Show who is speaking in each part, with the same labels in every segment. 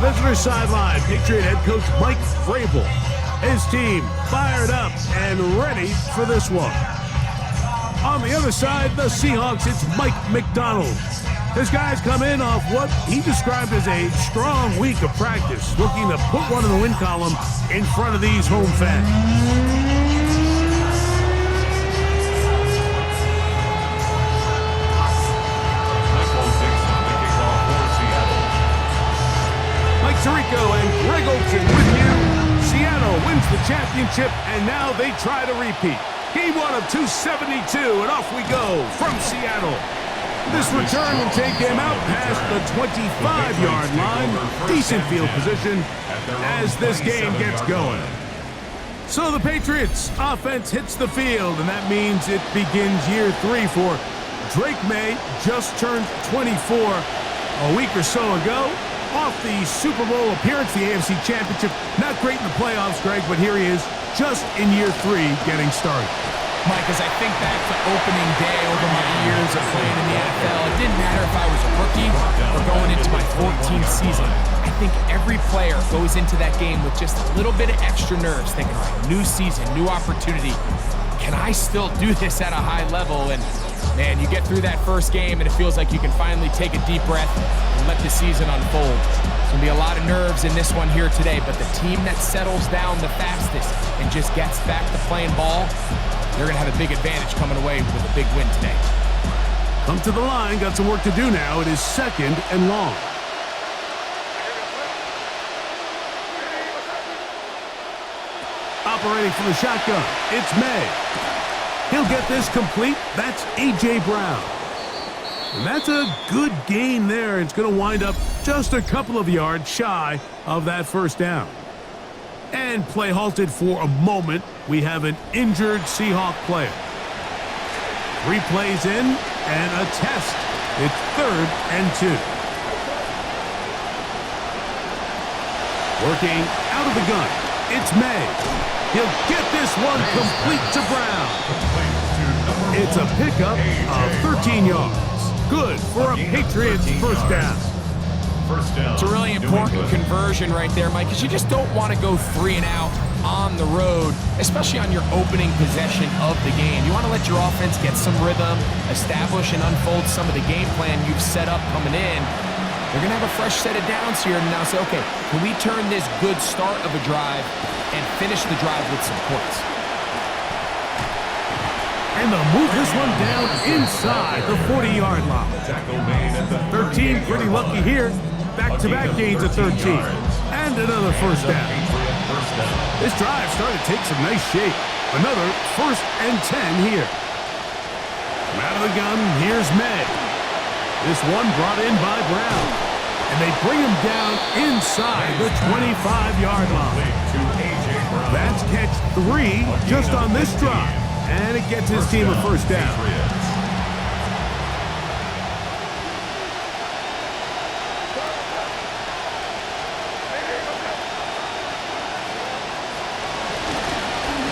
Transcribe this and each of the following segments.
Speaker 1: visitor sideline, Patriot head coach Mike Vrabel. His team fired up and ready for this one. On the other side, the Seahawks, it's Mike McDonald. His guys come in off what he described as a strong week of practice, looking to put one in the win column in front of these home fans. Mike Tirico and Greg Olsen with you. Seattle wins the championship, and now they try to repeat. Game 1 of 272, and off we go from Seattle. This return will take him out past the 25-yard line. Decent field position as this game gets going. So the Patriots' offense hits the field, and that means it begins year 3 for Drake May. Just turned 24 a week or so ago. Off the Super Bowl appearance, the AFC Championship. Not great in the playoffs, Greg, but here he is just in year 3 getting started.
Speaker 2: Mike, as I think back to opening day over my years of playing in the NFL, it didn't matter if I was a rookie or going into my 14th season. I think every player goes into that game with just a little bit of extra nerves, thinking, all right, new season, new opportunity. Can I still do this at a high level? And man, you get through that first game and it feels like you can finally take a deep breath and let the season unfold. There's going to be a lot of nerves in this one here today, but the team that settles down the fastest and just gets back to playing ball, they're going to have a big advantage coming away with a big win today.
Speaker 1: Come to the line, got some work to do now. It is 2nd and long. Operating from the shotgun, it's May. He'll get this complete. That's A.J. Brown. And that's a good gain there. It's going to wind up just a couple of yards shy of that first down. And play halted for a moment. We have an injured Seahawk player. 3 plays in and a test. It's 3rd and 2. Working out of the gun. It's May. He'll get this one complete to Brown. It's a pickup of 13 yards. Good for a Patriots first down.
Speaker 2: It's a really important conversion right there, Mike, because you just don't want to go 3 and out on the road, especially on your opening possession of the game. You want to let your offense get some rhythm, establish and unfold some of the game plan you've set up coming in. They're going to have a fresh set of downs here and now say, okay, can we turn this good start of a drive and finish the drive with some points?
Speaker 1: And they'll move this one down inside the 40-yard line. 13, pretty lucky here. Back-to-back gains of 13. And another first down. This drive started to take some nice shape. Another 1st and 10 here. From out of the gun, here's May. This one brought in by Brown. And they bring him down inside the 25-yard line. That's catch 3 just on this drive. And it gets his team a first down.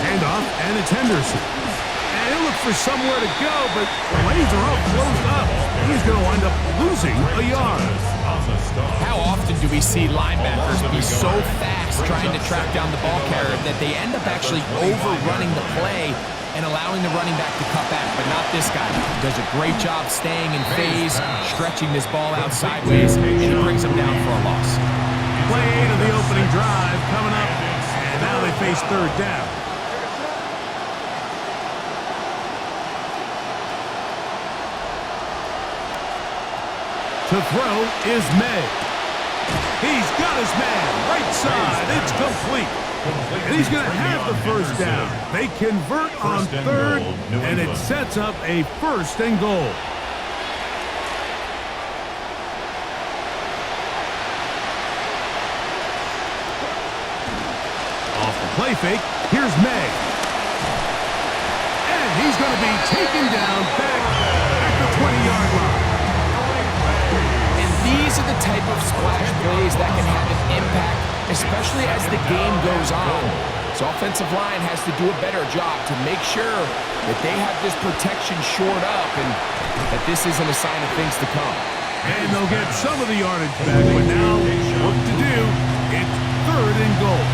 Speaker 1: Handoff, and it's Henderson. And he'll look for somewhere to go, but the lanes are all closed up. He's going to wind up losing a yard.
Speaker 2: How often do we see linebackers be so fast trying to track down the ball carrier that they end up actually overrunning the play and allowing the running back to cut back, but not this guy. He does a great job staying in phase, stretching this ball out sideways, and it brings him down for a loss.
Speaker 1: Play 8 of the opening drive coming up, and now they face 3rd down. To throw is May. He's got his man, right side, it's complete. And he's going to have the first down. They convert on 3rd, and it sets up a 1st and goal. Off the play fake, here's May. And he's going to be taken down back at the 20-yard line.
Speaker 2: And these are the type of splash plays that can have an impact, especially as the game goes on. So offensive line has to do a better job to make sure that they have this protection shored up and that this isn't a sign of things to come.
Speaker 1: And they'll get some of the yardage back, but now work to do. It's 3rd and goal.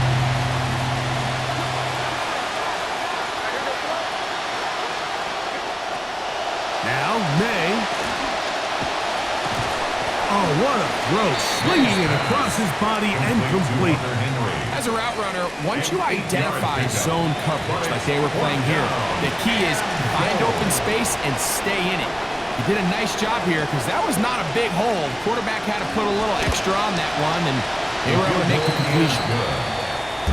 Speaker 1: Now, May. Oh, what a throw. Slinging it across his body and complete.
Speaker 2: As a route runner, once you identify zone coverage like they were playing here, the key is find open space and stay in it. He did a nice job here because that was not a big hole. The quarterback had to put a little extra on that one, and they were able to make the completion.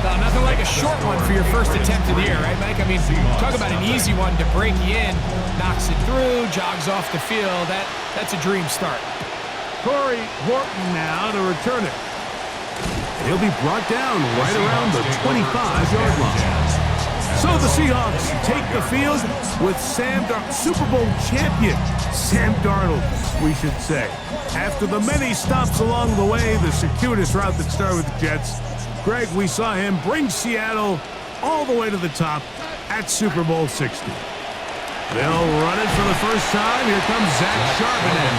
Speaker 2: Well, nothing like a short one for your first attempt of the year, right, Mike? I mean, talk about an easy one to break you in, knocks it through, jogs off the field. That's a dream start.
Speaker 1: Corey Horton now to return it. He'll be brought down right around the 25-yard line. So the Seahawks take the field with Super Bowl champion Sam Darnold, we should say. After the many stops along the way, the circuitous route that started with the Jets, Greg, we saw him bring Seattle all the way to the top at Super Bowl 60. They'll run it for the first time. Here comes Zach Charbonnet.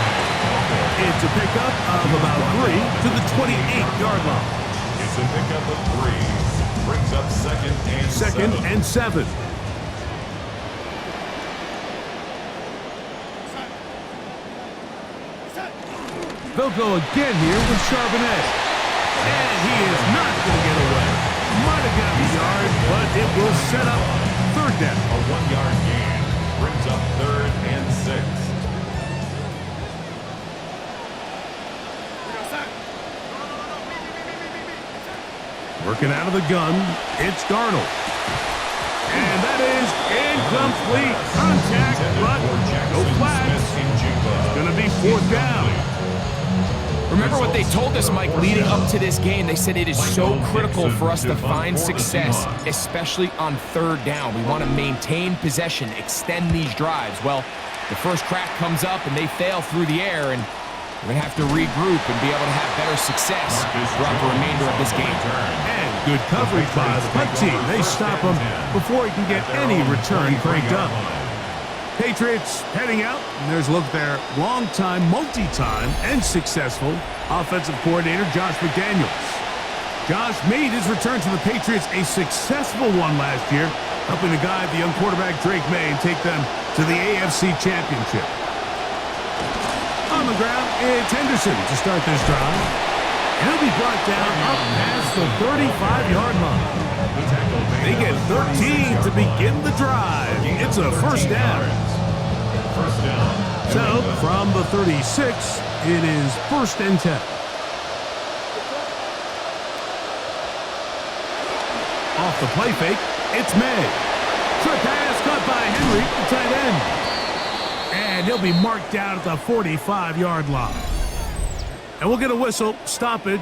Speaker 1: It's a pickup of about 3 to the 28-yard line.
Speaker 3: It's a pickup of 3. Brings up second and 7.
Speaker 1: They'll go again here with Charbonnet. And he is not going to get away. Might have got the yard, but it will set up 3rd down.
Speaker 3: A 1-yard gain brings up 3rd and 6.
Speaker 1: Working out of the gun, it's Darnold. And that is incomplete. Contact, but no flags. It's going to be 4th down.
Speaker 2: Remember what they told us, Mike, leading up to this game. They said it is so critical for us to find success, especially on 3rd down. We want to maintain possession, extend these drives. Well, the first crack comes up and they fail through the air, and we're going to have to regroup and be able to have better success throughout the remainder of this game.
Speaker 1: And good coverage by the punt team. They stop him before he can get any return cranked up. Patriots heading out, and there's a look there. Long-time, multi-time, and successful offensive coordinator Josh McDaniels. Josh made his return to the Patriots a successful one last year, helping to guide the young quarterback Drake May and take them to the AFC Championship. On the ground, it's Henderson to start this drive. He'll be brought down up past the 35-yard line. They get 13 to begin the drive. It's a 1st down. So, from the 36, it is 1st and 10. Off the play fake, it's May. Short pass caught by Henry, the tight end. And he'll be marked down at the 45-yard line. And we'll get a whistle, stoppage,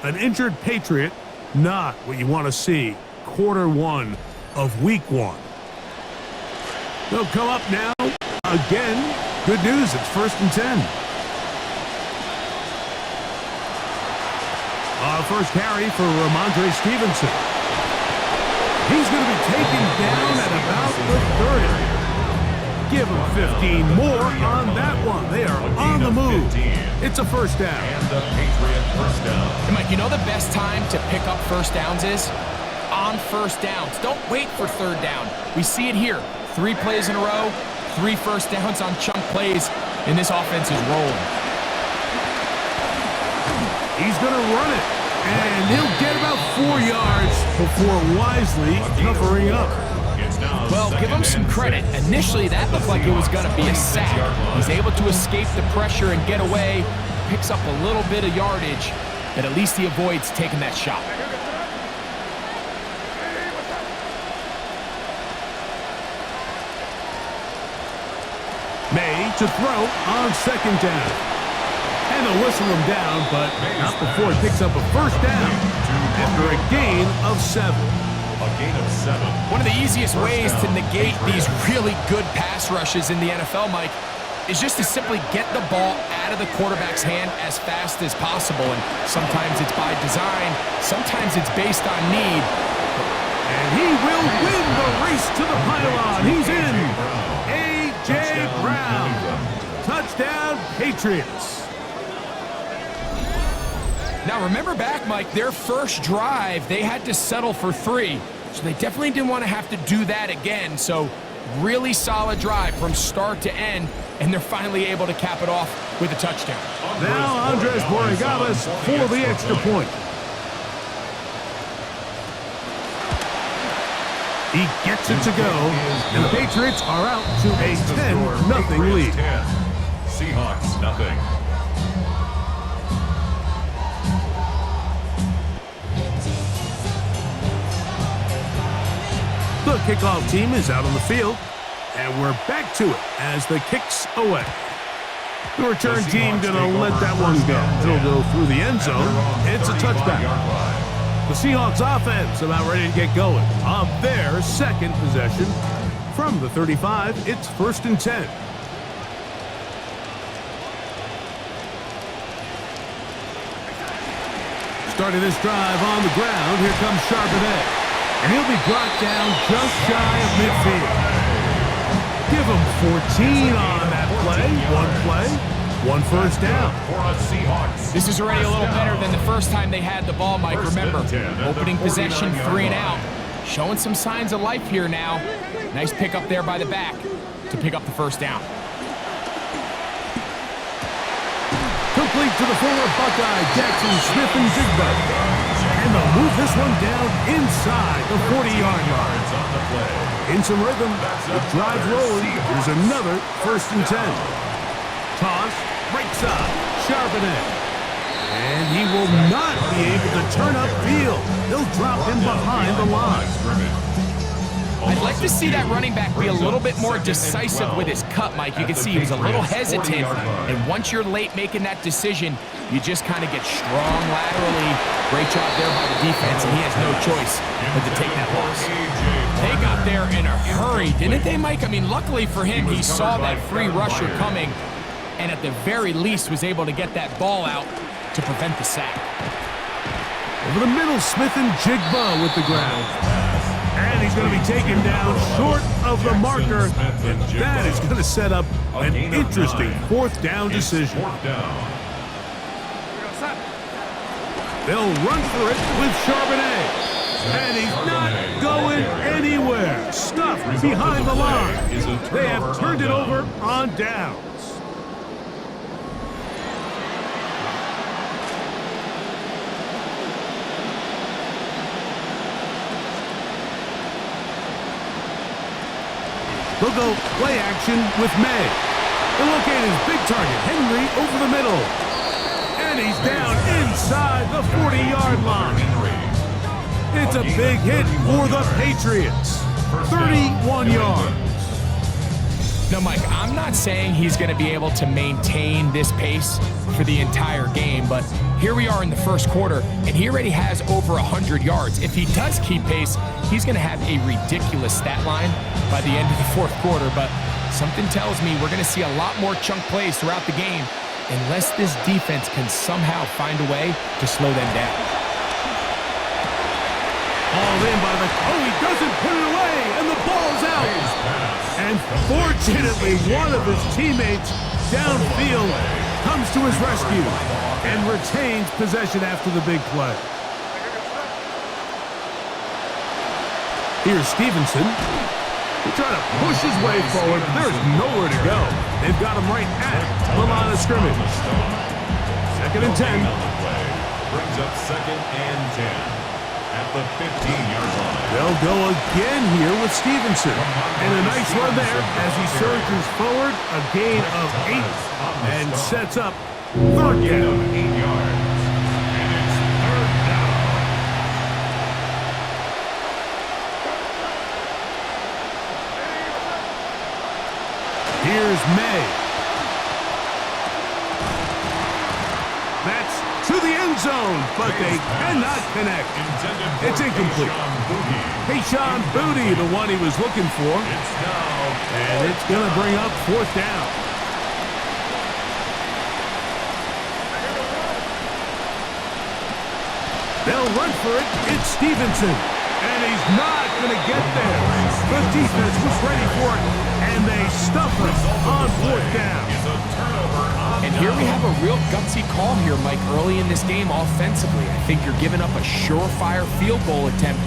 Speaker 1: an injured Patriot. Not what you want to see. Quarter 1 of week 1. They'll come up now again. Good news, it's 1st and 10. First carry for Ramondre Stevenson. He's going to be taken down at about the 30. Give him 15 more on that one. They are on the move. It's a 1st down.
Speaker 3: And the Patriot 1st down.
Speaker 2: And Mike, you know the best time to pick up 1st downs is? On 1st downs. Don't wait for 3rd down. We see it here. 3 plays in a row, 3 1st downs on chunk plays, and this offense is rolling.
Speaker 1: He's going to run it, and he'll get about 4 yards before wisely covering up.
Speaker 2: Well, give him some credit. Initially, that looked like it was going to be a sack. He's able to escape the pressure and get away, picks up a little bit of yardage, but at least he avoids taking that shot.
Speaker 1: May to throw on 2nd down. And they'll whistle him down, but not before he picks up a 1st down after a gain of 7.
Speaker 3: A gain of 7.
Speaker 2: One of the easiest ways to negate these really good pass rushes in the NFL, Mike, is just to simply get the ball out of the quarterback's hand as fast as possible. And sometimes it's by design, sometimes it's based on need.
Speaker 1: And he will win the race to the pylon. He's in. A.J. Brown. Touchdown, Patriots.
Speaker 2: Now remember back, Mike, their first drive, they had to settle for 3. So they definitely didn't want to have to do that again. So really solid drive from start to end, and they're finally able to cap it off with a touchdown.
Speaker 1: Now Andres Borregales for the extra point. He gets it to go, and the Patriots are out to a 10-0 lead.
Speaker 3: 10. Seahawks, nothing.
Speaker 1: The kickoff team is out on the field, and we're back to it as the kick's away. The return team gonna let that one go. It'll go through the end zone. It's a touchback. The Seahawks offense about ready to get going on their second possession. From the 35, it's 1st and 10. Starting this drive on the ground, here comes Charbonnet. And he'll be brought down just shy of midfield. Give him 14 on that play, 1 first down.
Speaker 2: This is already a little better than the first time they had the ball, Mike. Remember, opening possession, 3 and out. Showing some signs of life here now. Nice pickup there by the back to pick up the first down.
Speaker 1: Complete to the former Buckeye, Jackson Smith-Njigba. And they'll move this one down inside the 40-yard line. In some rhythm, the drive rolling. Here's another 1st and 10. Toss, breaks up, Charbonnet. And he will not be able to turn upfield. He'll drop him behind the line.
Speaker 2: I'd like to see that running back be a little bit more decisive with his cut, Mike. You can see he was a little hesitant, and once you're late making that decision, you just kind of get strong laterally. Great job there by the defense, and he has no choice but to take that loss. They got there in a hurry, didn't they, Mike? I mean, luckily for him, he saw that free rusher coming, and at the very least was able to get that ball out to prevent the sack.
Speaker 1: Over the middle, Smith-Njigba with the ground. And he's going to be taken down short of the marker. And that is going to set up an interesting 4th down decision. They'll run for it with Charbonnet. And he's not going anywhere. Stuffed behind the line. They have turned it over on downs. They'll go play action with May. They'll locate his big target, Henry, over the middle. And he's down inside the 40-yard line. It's a big hit for the Patriots. 31 yards.
Speaker 2: Now, Mike, I'm not saying he's going to be able to maintain this pace for the entire game, but here we are in the first quarter, and he already has over 100 yards. If he does keep pace, he's going to have a ridiculous stat line by the end of the 4th quarter, but something tells me we're going to see a lot more chunk plays throughout the game unless this defense can somehow find a way to slow them down.
Speaker 1: Hauled in by the... Oh, he doesn't put it away, and the ball's out. And fortunately, one of his teammates downfield comes to his rescue and retains possession after the big play. Here's Stevenson. He's trying to push his way forward. There's nowhere to go. They've got him right at the line of scrimmage. 2nd and 10.
Speaker 3: Brings up 2nd and 10. At the 15-yard line.
Speaker 1: They'll go again here with Stevenson. And a nice run there as he surges forward. A gain of 8 and sets up 3rd down.
Speaker 3: 8 yards. And it's 3rd down.
Speaker 1: Here's May. That's to the end zone, but they cannot connect. It's incomplete. Kayshon Boutte, the one he was looking for. And it's going to bring up 4th down. They'll run for it. It's Stevenson. And he's not going to get there. The defense was ready for it, and they stuff him on 4th down.
Speaker 2: And Here we have a real gutsy call here, Mike, early in this game offensively. I think you're giving up a surefire field goal attempt,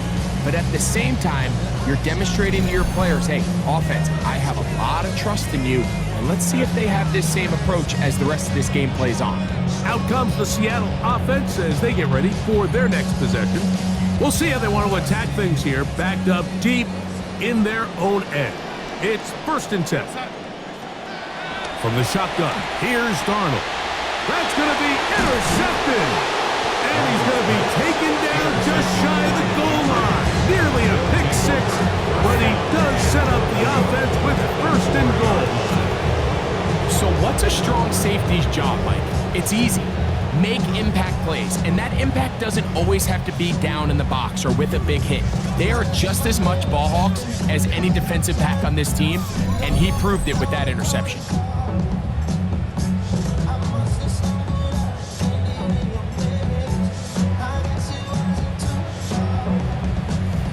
Speaker 2: but at the same time, you're demonstrating to your players, hey, offense, I have a lot of trust in you, and let's see if they have this same approach as the rest of this game plays on.
Speaker 1: Out comes the Seattle offense as they get ready for their next possession. We'll see how they want to attack things here, backed up deep in their own end. It's 1st and 10. From the shotgun, here's Darnold. That's going to be intercepted. And he's going to be taken down just shy of the goal line. Nearly a pick six, but he does set up the offense with 1st and goal.
Speaker 2: So what's a strong safety's job, Mike? It's easy. Make impact plays, and that impact doesn't always have to be down in the box or with a big hit. They are just as much ball hawks as any defensive back on this team, and he proved it with that interception.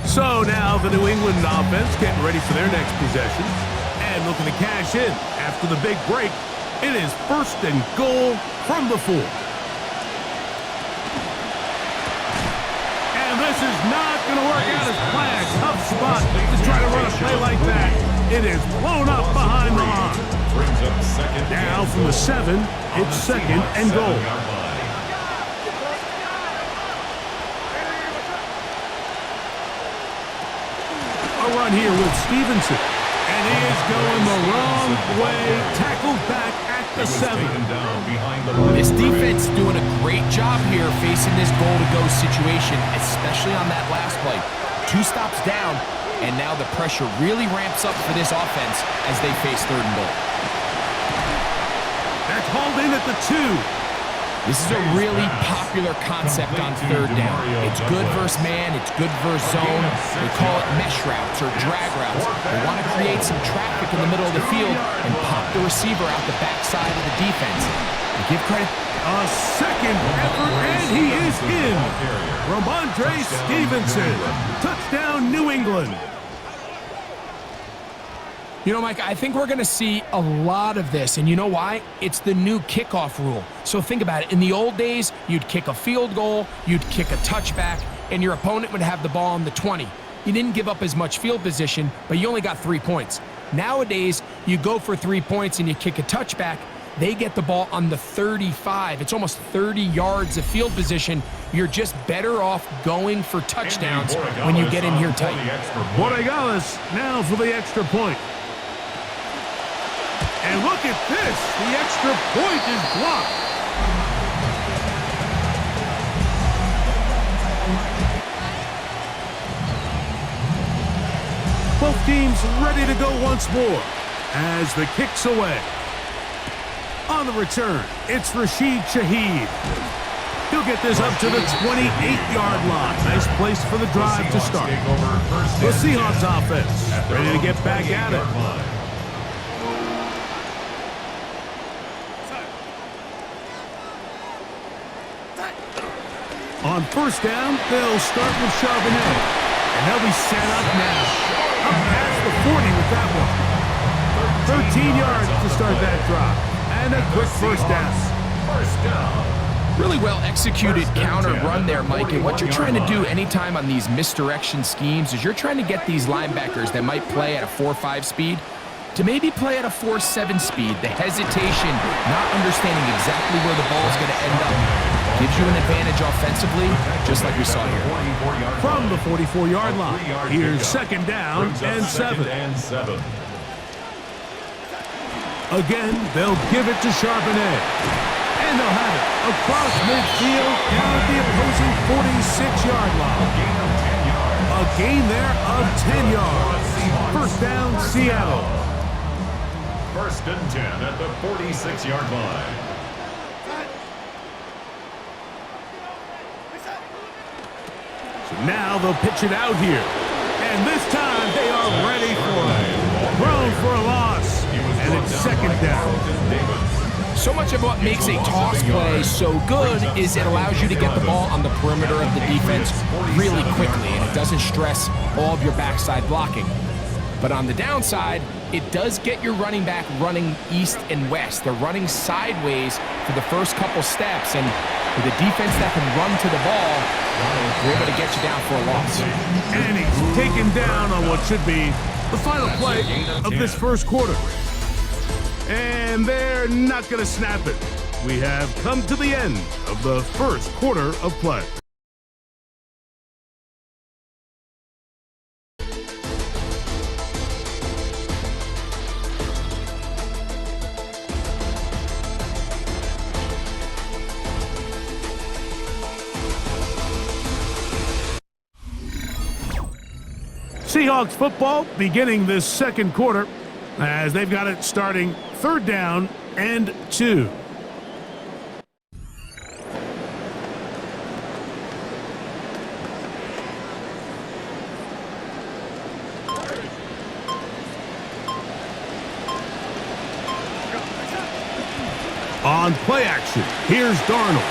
Speaker 1: So now the New England offense getting ready for their next possession and looking to cash in after the big break. It is 1st and goal from the 4. And this is not going to work out as planned. Tough spot to try to run a play like that. It is blown up behind the line. Now from the 7, it's 2nd and goal. A run here with Stevenson. And he is going the wrong way. Tackled back at the 7.
Speaker 2: This defense doing a great job here facing this goal-to-go situation, especially on that last play. 2 stops down, and now the pressure really ramps up for this offense as they face 3rd and goal.
Speaker 1: That's hauled in at the 2.
Speaker 2: This is a really popular concept on 3rd down. It's good versus man, it's good versus zone. They call it mesh routes or drag routes. They want to create some traffic in the middle of the field and pop the receiver out the backside of the defense. And give credit.
Speaker 1: A second effort, and he is in. Ramondre Stevenson. Touchdown, New England.
Speaker 2: You know, Mike, I think we're going to see a lot of this, and you know why? It's the new kickoff rule. So think about it. In the old days, you'd kick a field goal, you'd kick a touchback, and your opponent would have the ball on the 20. You didn't give up as much field position, but you only got 3 points. Nowadays, you go for 3 points and you kick a touchback, they get the ball on the 35. It's almost 30 yards of field position. You're just better off going for touchdowns when you get in here tight.
Speaker 1: Borregales now for the extra point. And look at this. The extra point is blocked. Both teams ready to go once more as the kick's away. On the return, it's Rashid Shaheed. He'll get this up to the 28-yard line. Nice place for the drive to start. The Seahawks offense ready to get back at it. On 1st down, they'll start with Charbonnet. And they'll be set up now. Up past the 40 with that one. 13 yards to start that drive. And a quick 1st down.
Speaker 2: Really well executed counter run there, Mike. And what you're trying to do anytime on these misdirection schemes is you're trying to get these linebackers that might play at a 4.5 speed to maybe play at a 4.7 speed. The hesitation, not understanding exactly where the ball is going to end up, gives you an advantage offensively, just like we saw here.
Speaker 1: From the 44-yard line, here's 2nd down and 7. Again, they'll give it to Charbonnet. And they'll have it across midfield down at the opposing 46-yard line. A gain there of 10 yards. 1st down, Seattle.
Speaker 3: 1st and 10 at the 46-yard line.
Speaker 1: So now they'll pitch it out here. And this time they are ready for it. Thrown for a loss. And it's 2nd down.
Speaker 2: So much of what makes a toss play so good is it allows you to get the ball on the perimeter of the defense really quickly, and it doesn't stress all of your backside blocking. But on the downside, it does get your running back running east and west. They're running sideways for the first couple steps, and with a defense that can run to the ball, they're able to get you down for a loss.
Speaker 1: And he's taken down on what should be the final play of this first quarter. And they're not going to snap it. We have come to the end of the first quarter of play. Seahawks football beginning this second quarter as they've got it starting 3rd down and 2. On play action, here's Darnold.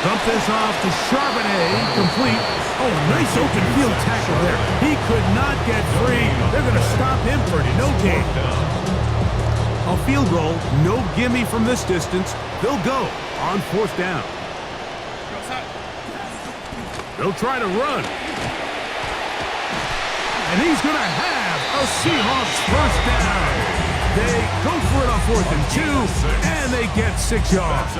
Speaker 1: Dump this off to Charbonnet, complete. Oh, nice open field tackle there. He could not get free. They're going to stop him for no gain. A field goal, no gimme from this distance. They'll go on 4th down. They'll try to run. And he's going to have a Seahawks 1st down. They go for it on 4th and 2, and they get 6 yards.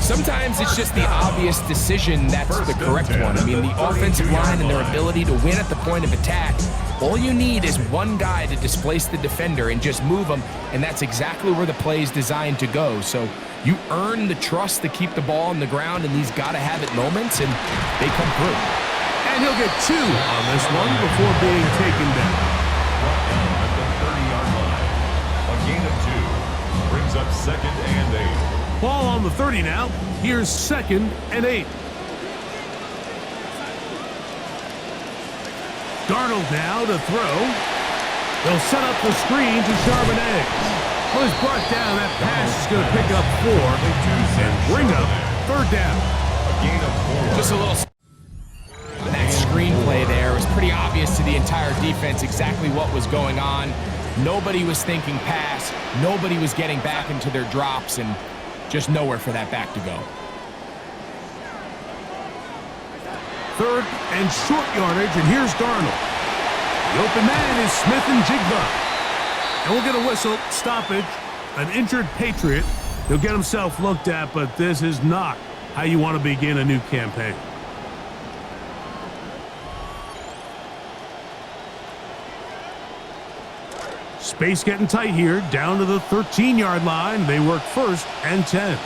Speaker 2: Sometimes it's just the obvious decision that's the correct one. I mean, the offensive line and their ability to win at the point of attack, all you need is one guy to displace the defender and just move him, and that's exactly where the play is designed to go. So you earn the trust to keep the ball on the ground in these gotta-have-it moments, and they come through.
Speaker 1: And he'll get 2 on this one before being taken down.
Speaker 3: Gain of 2 brings up 2nd and 8.
Speaker 1: Ball on the 30 now. Here's 2nd and 8. Darnold now to throw. They'll set up the screen to Charbonnet. Well, he's brought down. That pass is going to pick up 4 and bring up 3rd down.
Speaker 3: A gain of 4.
Speaker 2: Just a little. That screenplay there was pretty obvious to the entire defense exactly what was going on. Nobody was thinking pass. Nobody was getting back into their drops, and just nowhere for that back to go.
Speaker 1: 3rd and short yardage, and here's Darnold. The open man is Smith and Jigba. And we'll get a whistle, stoppage, an injured Patriot. He'll get himself looked at, but this is not how you want to begin a new campaign. Space getting tight here, down to the 13-yard line. They work 1st and 10.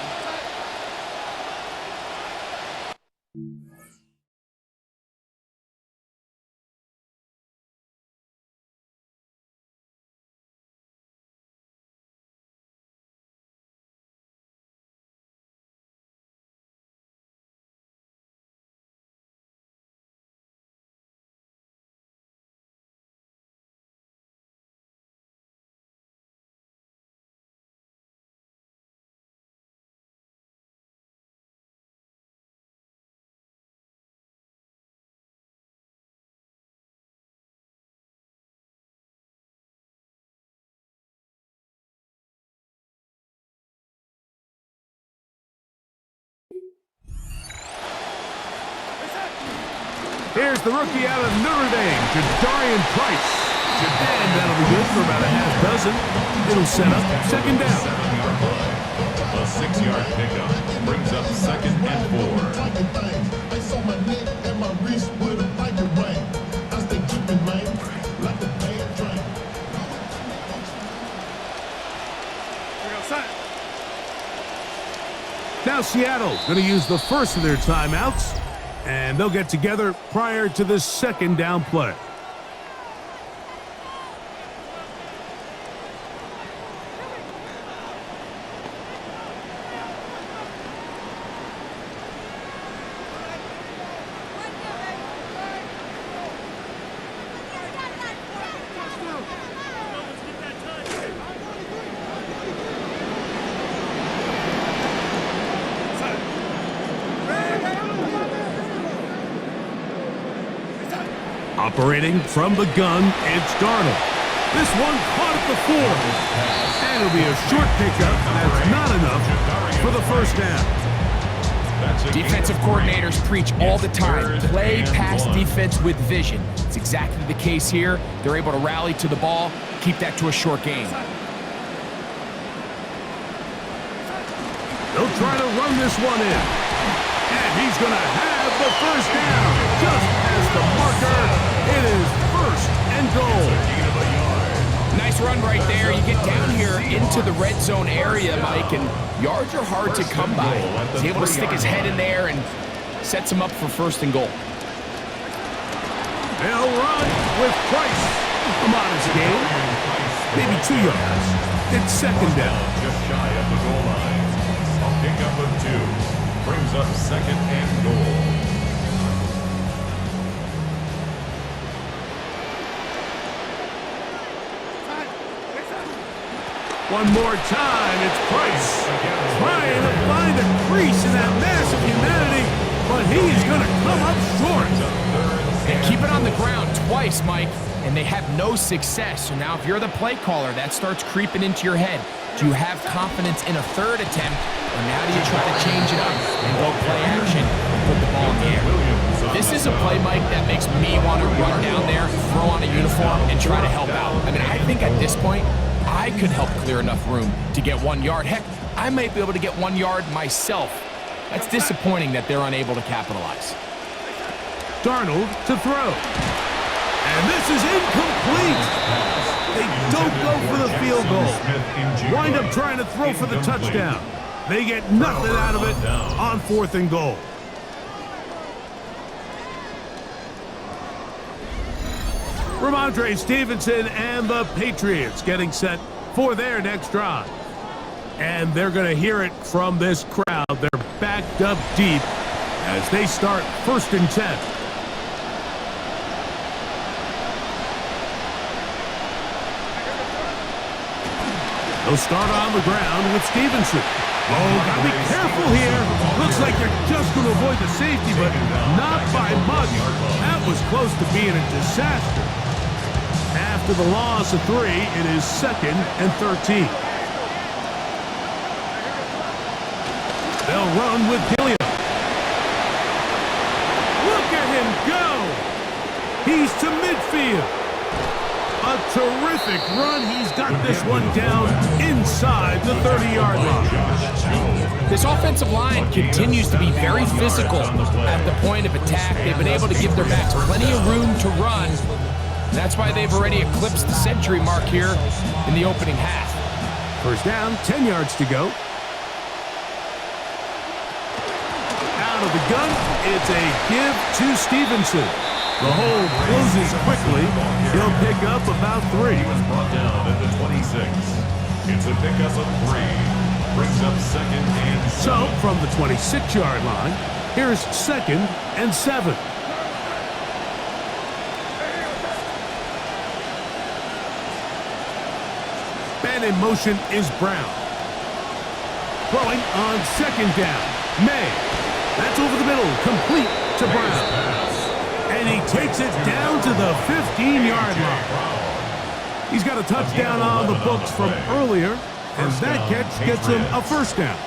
Speaker 1: Here's the rookie out of Notre Dame, Jadarian Price. And that'll be good for about a half dozen. It'll set up 2nd down.
Speaker 3: A 6-yard pickup brings up 2nd and 4.
Speaker 1: Now Seattle going to use the first of their timeouts, and they'll get together prior to this 2nd down play. Operating from the gun, it's Darnold. This one caught at the 4. And it'll be a short pickup. That's not enough for the first down.
Speaker 2: Defensive coordinators preach all the time, play pass defense with vision. It's exactly the case here. They're able to rally to the ball, keep that to a short game.
Speaker 1: They'll try to run this one in. And he's going to have the first down. Just as the marker, it is first and goal.
Speaker 2: Nice run right there. You get down here into the red zone area, Mike, and yards are hard to come by. He's able to stick his head in there and sets him up for first and goal.
Speaker 1: They'll run with Price. A modest gain. Maybe 2 yards. It's second down.
Speaker 3: Just shy of the goal line. A pickup of 2 brings up second and goal.
Speaker 1: One more time, it's Price. Trying to find a crease in that mass of humanity, but he is going to come up short.
Speaker 2: They keep it on the ground twice, Mike, and they have no success. So now if you're the play caller, that starts creeping into your head. Do you have confidence in a third attempt, or now do you try to change it up and go play action and put the ball in the air? This is a play, Mike, that makes me want to run down there, throw on a uniform, and try to help out. I mean, I think at this point, I could help clear enough room to get 1 yard. Heck, I might be able to get 1 yard myself. That's disappointing that they're unable to capitalize.
Speaker 1: Darnold to throw. And this is incomplete. They don't go for the field goal. Wind up trying to throw for the touchdown. They get nothing out of it on 4th and goal. Ramondre Stevenson and the Patriots getting set for their next drive. And they're going to hear it from this crowd. They're backed up deep as they start 1st and 10. They'll start on the ground with Stevenson. Oh, gotta be careful here. Looks like they're just going to avoid the safety, but not by much. That was close to being a disaster. After the loss of 3, it is 2nd and 13. They'll run with Gilliam. Look at him go! He's to midfield. A terrific run. He's got this one down inside the 30-yard line.
Speaker 2: This offensive line continues to be very physical at the point of attack. They've been able to give their backs plenty of room to run. And that's why they've already eclipsed the century mark here in the opening half.
Speaker 1: First down, 10 yards to go. Out of the gun, it's a give to Stevenson. The hole closes quickly. He'll pick up about 3.
Speaker 3: He was brought down at the 26. It's a pickup of 3. Brings up 2nd and 7.
Speaker 1: So, from the 26-yard line, here's 2nd and 7. Man in motion is Brown. Throwing on 2nd down. May. That's over the middle. Complete to Brown. And he takes it down to the 15-yard line. He's got a touchdown on the books from earlier, and that catch gets him a first down.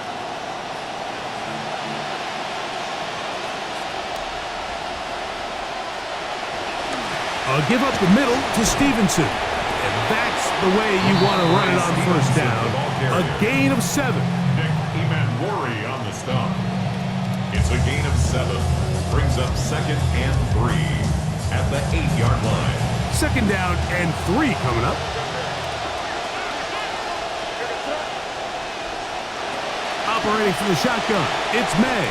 Speaker 1: A give up the middle to Stevenson. And that's the way you want to run it on first down. A gain of 7.
Speaker 3: Nick Emanwari on the stop. It's a gain of 7. Brings up 2nd and 3 at the 8-yard line.
Speaker 1: 2nd down and 3 coming up. Operating from the shotgun, it's May.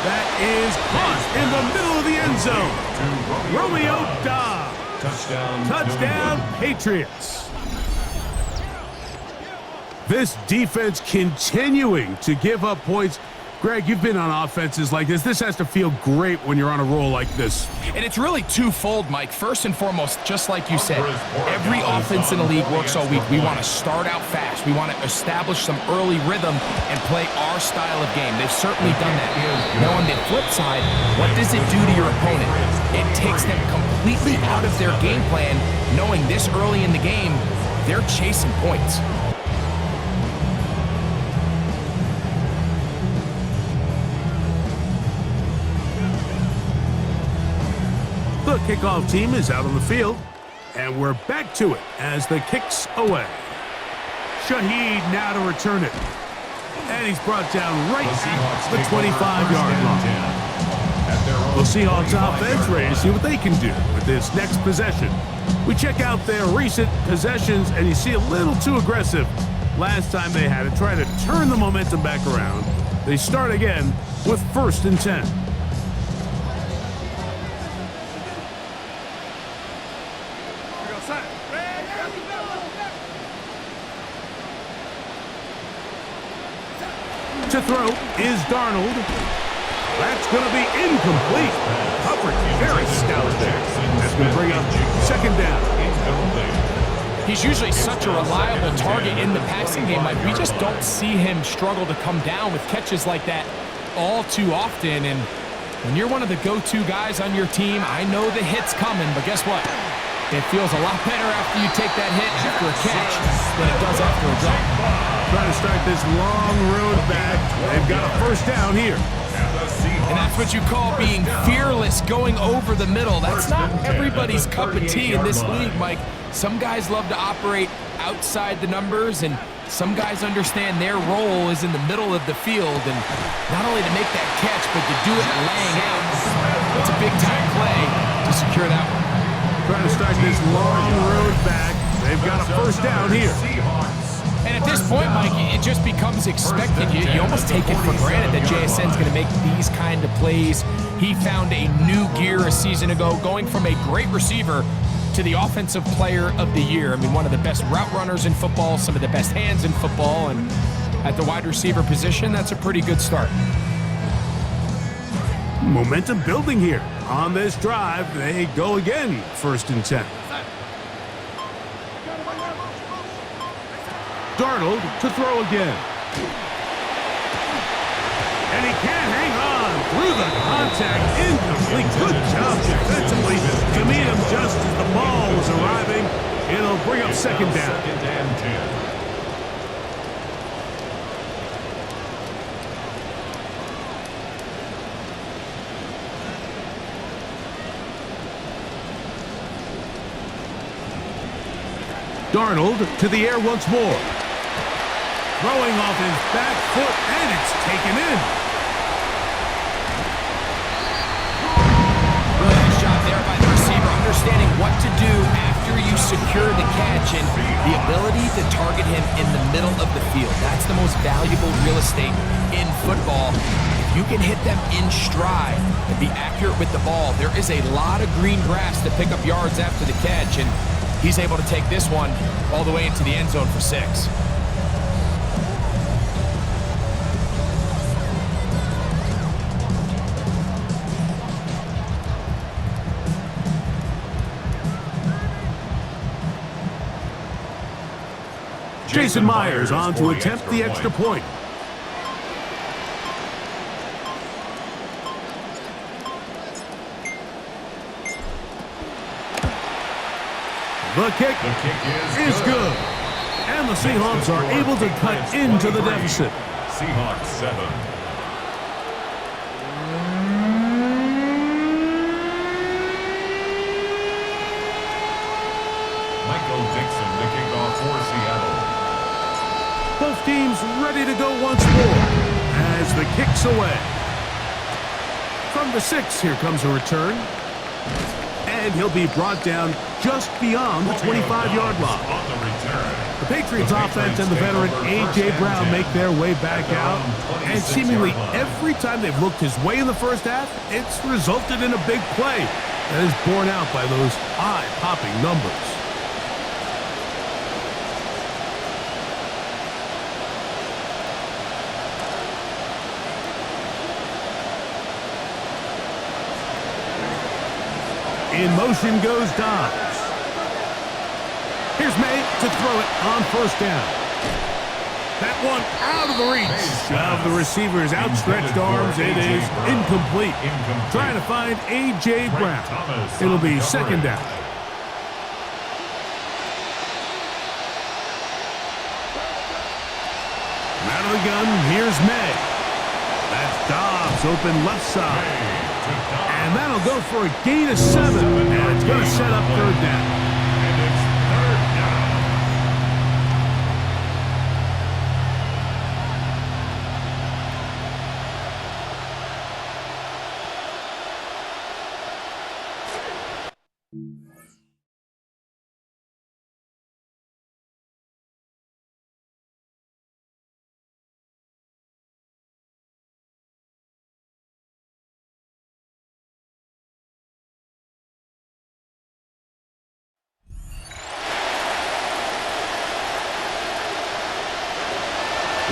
Speaker 1: That is caught in the middle of the end zone. Romeo Dobbs. Touchdown, Patriots. This defense continuing to give up points. Greg, you've been on offenses like this. This has to feel great when you're on a roll like this.
Speaker 2: And it's really twofold, Mike. First and foremost, just like you said, every offense in the league works all week. We want to start out fast. We want to establish some early rhythm and play our style of game. They've certainly done that. Now, on the flip side, what does it do to your opponent? It takes them completely out of their game plan, knowing this early in the game, they're chasing points.
Speaker 1: The kickoff team is out on the field, and we're back to it as the kick's away. Shaheed now to return it. And he's brought down right at the 25-yard line. The Seahawks offense ready to see what they can do with this next possession. We check out their recent possessions, and you see a little too aggressive. Last time they had to try to turn the momentum back around. They start again with 1st and 10. To throw is Darnold. That's going to be incomplete. Coverage very stout there. That's going to bring up 2nd down.
Speaker 2: He's usually such a reliable target in the passing game. Like, we just don't see him struggle to come down with catches like that all too often. And when you're one of the go-to guys on your team, I know the hit's coming, but guess what? It feels a lot better after you take that hit after a catch than it does after a drop.
Speaker 1: Trying to start this long road back. They've got a 1st down here.
Speaker 2: And that's what you call being fearless, going over the middle. That's not everybody's cup of tea in this league, Mike. Some guys love to operate outside the numbers, and some guys understand their role is in the middle of the field, and not only to make that catch, but to do it laying out. It's a big-time play to secure that one.
Speaker 1: Trying to start this long road back. They've got a 1st down here.
Speaker 2: And at this point, Mike, it just becomes expected. You almost take it for granted that JSN's going to make these kind of plays. He found a new gear a season ago, going from a great receiver to the offensive player of the year. I mean, one of the best route runners in football, some of the best hands in football, and at the wide receiver position, that's a pretty good start.
Speaker 1: Momentum building here. On this drive, they go again, 1st and 10. Darnold to throw again. And he can't hang on through the contact. Incomplete. Good job defensively to meet him just as the ball was arriving. It'll bring up 2nd down.
Speaker 3: 2nd and 10.
Speaker 1: Darnold to the air once more. Throwing off his back foot, and it's taken in.
Speaker 2: Really nice job there by the receiver, understanding what to do after you secure the catch and the ability to target him in the middle of the field. That's the most valuable real estate in football. If you can hit them in stride and be accurate with the ball, there is a lot of green grass to pick up yards after the catch, and he's able to take this one all the way into the end zone for 6.
Speaker 1: Jason Myers on to attempt the extra point. The kick is good. And the Seahawks are able to cut into the deficit.
Speaker 3: Seahawks 7. Michael Dixon to kick off for Seattle.
Speaker 1: Both teams ready to go once more as the kick's away. From the 6, here comes a return. And he'll be brought down just beyond the 25-yard line. The Patriots offense and the veteran A.J. Brown make their way back out. And seemingly every time they've looked his way in the first half, it's resulted in a big play that is borne out by those eye-popping numbers. In motion goes Dobbs. Here's May to throw it on first down. That one out of the reach of the receiver's outstretched arms. It is incomplete. Trying to find A.J. Brown. It'll be second down. Out of the gun, here's May. That's Dobbs open left side. And that'll go for a gain of 7. And it's going to set up third down.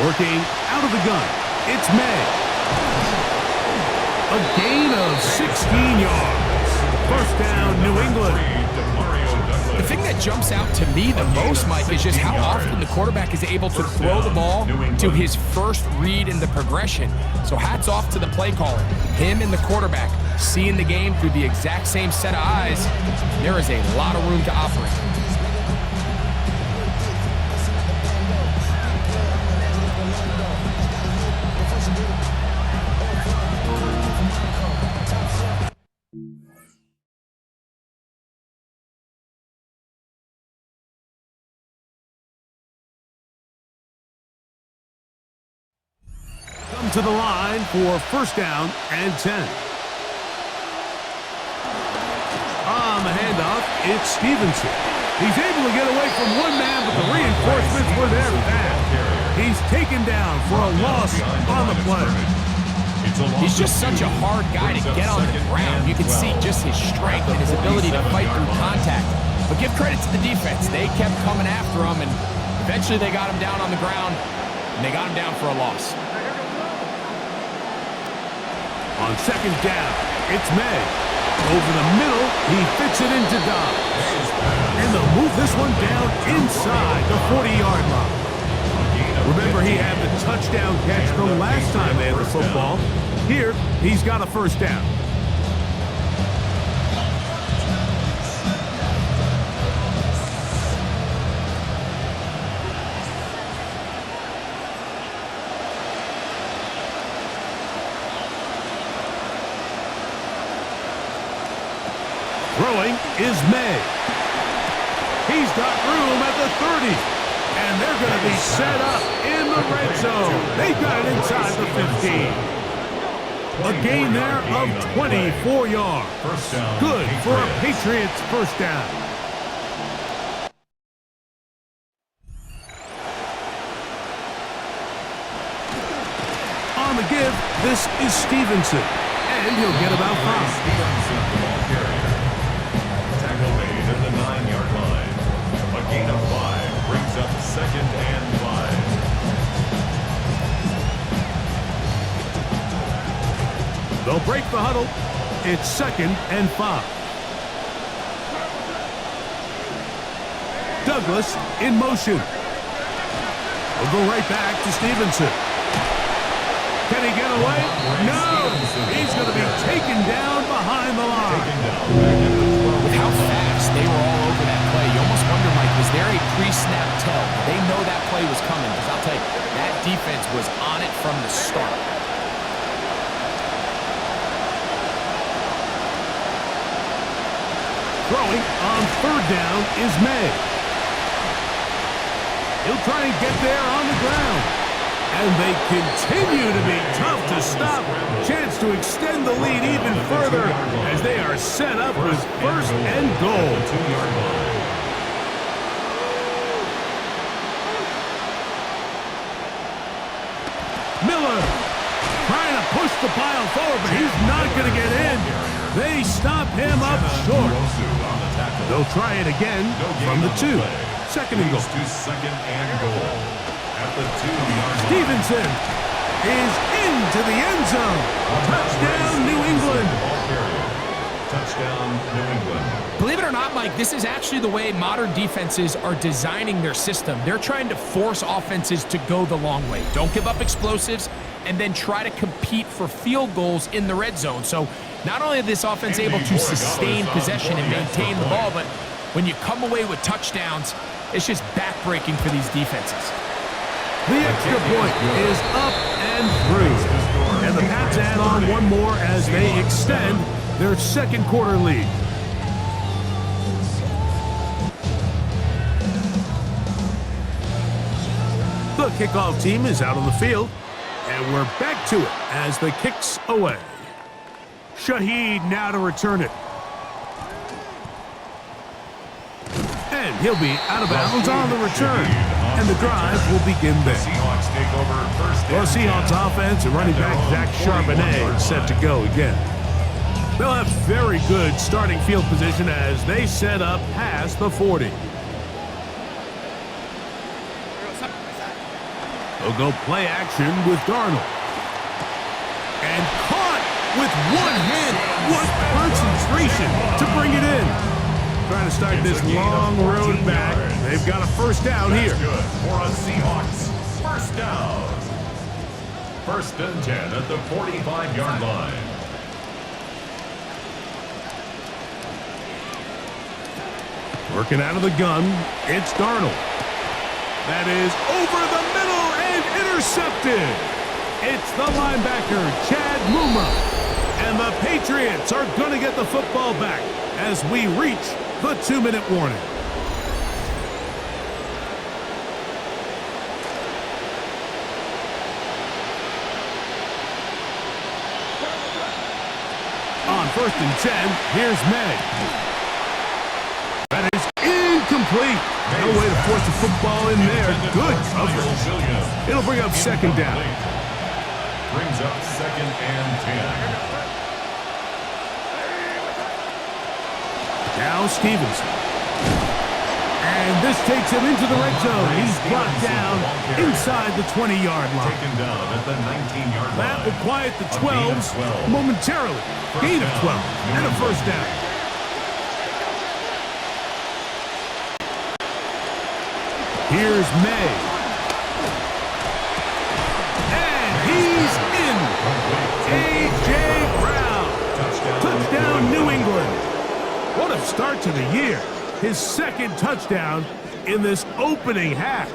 Speaker 1: Working out of the gun, it's May. A gain of 16 yards. First down, New England.
Speaker 2: The thing that jumps out to me the most, Mike, is just how often the quarterback is able to throw the ball to his first read in the progression. So hats off to the play caller. Him and the quarterback seeing the game through the exact same set of eyes. There is a lot of room to operate.
Speaker 1: To the line for first down and 10. On the handoff, it's Stevenson. He's able to get away from one man, but the reinforcements were there fast. He's taken down for a loss on the play.
Speaker 2: He's just such a hard guy to get on the ground. You can see just his strength and his ability to fight through contact. But give credit to the defense. They kept coming after him, and eventually they got him down on the ground, and they got him down for a loss.
Speaker 1: On second down, it's May. Over the middle, he fits it into Dobbs. And they'll move this one down inside the 40-yard line. Remember, he had the touchdown catch the last time they had the football. Here, he's got a first down. Throwing is May. He's got room at the 30. And they're going to be set up in the red zone. They've got it inside the 15. A gain there of 24 yards. Good for a Patriots first down. On the give, this is Stevenson. And he'll get about 5.
Speaker 3: Made at the 9-yard line. A gain of 5 brings up second and 5.
Speaker 1: They'll break the huddle. It's second and 5. Douglas in motion. We'll go right back to Stevenson. Can he get away? No! He's going to be taken down behind the line.
Speaker 2: With how fast they were all over that play, you almost wonder, Mike, was there a pre-snap tell? Did they know that play was coming? Because I'll tell you, that defense was on it from the start.
Speaker 1: Throwing on third down is May. He'll try and get there on the ground. And they continue to be tough to stop. Chance to extend the lead even further as they are set up with first and goal. Miller trying to push the pile forward, but he's not going to get in. They stop him up short. They'll try it again from the 2. Second and goal.
Speaker 3: Second and goal. At the 2-yard line.
Speaker 1: Stevenson is into the end zone. Touchdown, New England.
Speaker 3: Touchdown, New England.
Speaker 2: Believe it or not, Mike, this is actually the way modern defenses are designing their system. They're trying to force offenses to go the long way. Don't give up explosives, and then try to compete for field goals in the red zone. So not only is this offense able to sustain possession and maintain the ball, but when you come away with touchdowns, it's just backbreaking for these defenses.
Speaker 1: The extra point is up and through. And the Pats add on one more as they extend their second quarter lead. The kickoff team is out on the field, and we're back to it as the kick's away. Shaheed now to return it. And he'll be out of bounds on the return, and the drive will begin there. The Seahawks offense and running back Zach Charbonnet set to go again. They'll have very good starting field position as they set up past the 40. They'll go play action with Darnold. And caught with one hand. What concentration to bring it in. Trying to start this long road back. They've got a first down here.
Speaker 3: Good for a Seahawks. First down. First and 10 at the 45-yard line.
Speaker 1: Working out of the gun, it's Darnold. That is over the middle and intercepted. It's the linebacker, Chad Muma. And the Patriots are going to get the football back as we reach the 2-minute warning. On first and 10, here's May. That is incomplete. No way to force the football in there. Good coverage. It'll bring up second down.
Speaker 3: Brings up second and 10.
Speaker 1: Now Stevenson. And this takes him into the red zone. He's brought down inside the 20-yard line.
Speaker 3: Taken down at the 19-yard line.
Speaker 1: That will quiet the 12s momentarily. Gain of 12 and a first down. Here's May. And he's in. A.J. Brown. Touchdown, New England. What a start to the year. His second touchdown in this opening half.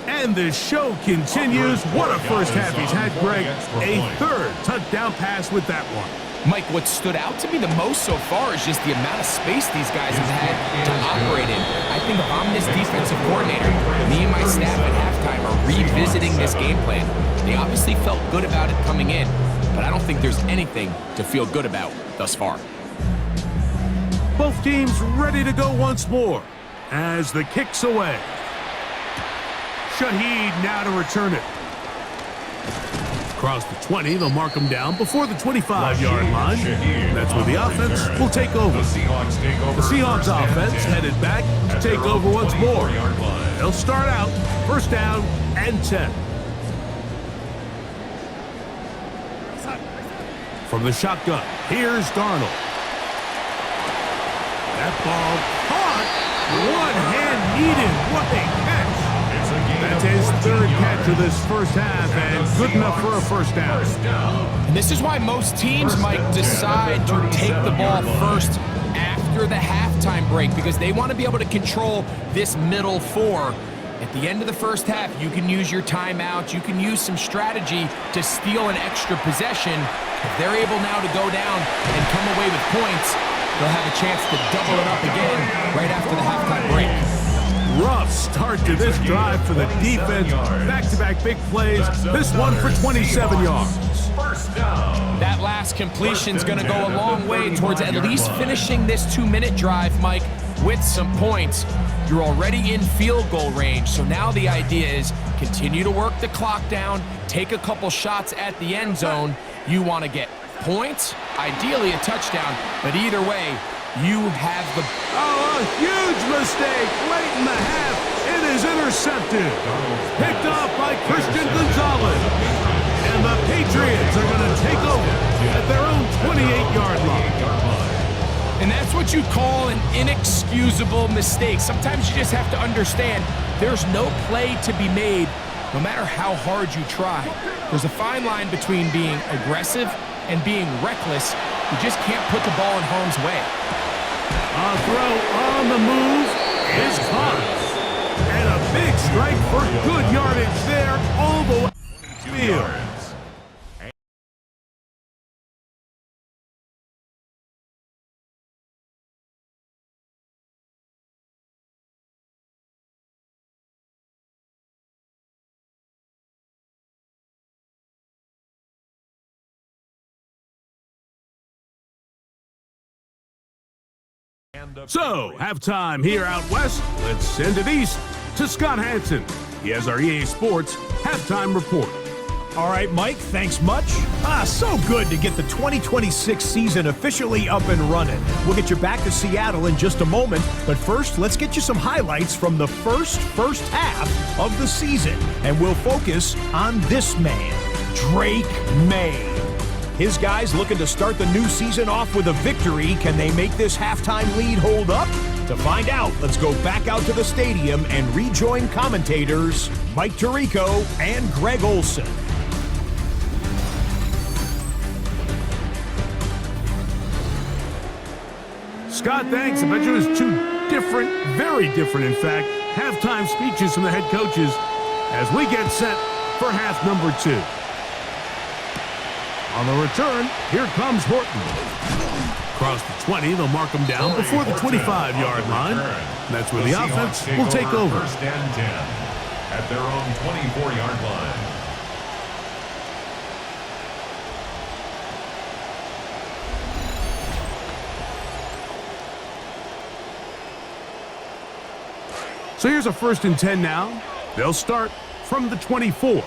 Speaker 1: And the show continues. What a first half he's had, Greg. A third touchdown pass with that one.
Speaker 2: Mike, what stood out to me the most so far is just the amount of space these guys have had to operate in. I think if I'm this defensive coordinator, me and my staff at halftime are revisiting this game plan. They obviously felt good about it coming in, but I don't think there's anything to feel good about thus far.
Speaker 1: Both teams ready to go once more as the kick's away. Shaheed now to return it. Across the 20, they'll mark him down before the 25-yard line. That's where the offense will take over. The Seahawks offense headed back to take over once more. They'll start out first down and 10. From the shotgun, here's Darnold. That ball caught. One hand needed. What a catch. That's his third catch of this first half, and good enough for a first down.
Speaker 2: And this is why most teams might decide to take the ball first after the halftime break, because they want to be able to control this middle four. At the end of the first half, you can use your timeout. You can use some strategy to steal an extra possession. If they're able now to go down and come away with points, they'll have a chance to double it up again right after the halftime break.
Speaker 1: Rough start to this drive for the defense. Back-to-back big plays. This one for 27 yards.
Speaker 2: That last completion's going to go a long way towards at least finishing this 2-minute drive, Mike, with some points. You're already in field goal range, so now the idea is continue to work the clock down, take a couple shots at the end zone. You want to get points, ideally a touchdown, but either way, you have the...
Speaker 1: Oh, a huge mistake late in the half. It is intercepted. Picked off by Christian Gonzalez. And the Patriots are going to take over at their own 28-yard line.
Speaker 2: And that's what you call an inexcusable mistake. Sometimes you just have to understand there's no play to be made, no matter how hard you try. There's a fine line between being aggressive and being reckless. You just can't put the ball in harm's way.
Speaker 1: A throw on the move is caught. And a big strike for good yardage there all the way to the field. So, halftime here out west. Let's send it east to Scott Hansen. He has our EA Sports halftime report.
Speaker 4: All right, Mike, thanks much. So good to get the 2026 season officially up and running. We'll get you back to Seattle in just a moment, but first, let's get you some highlights from the first half of the season, and we'll focus on this man, Drake May. His guys looking to start the new season off with a victory. Can they make this halftime lead hold up? To find out, let's go back out to the stadium and rejoin commentators Mike Tirico and Greg Olson.
Speaker 1: Scott, thanks. I bet you it was two different, very different, in fact, halftime speeches from the head coaches as we get set for half number 2. On the return, here comes Horton. Across the 20, they'll mark him down before the 25-yard line. And that's where the offense will take over.
Speaker 3: First and 10 at their own 24-yard line.
Speaker 1: So here's a 1st and 10 now. They'll start from the 24.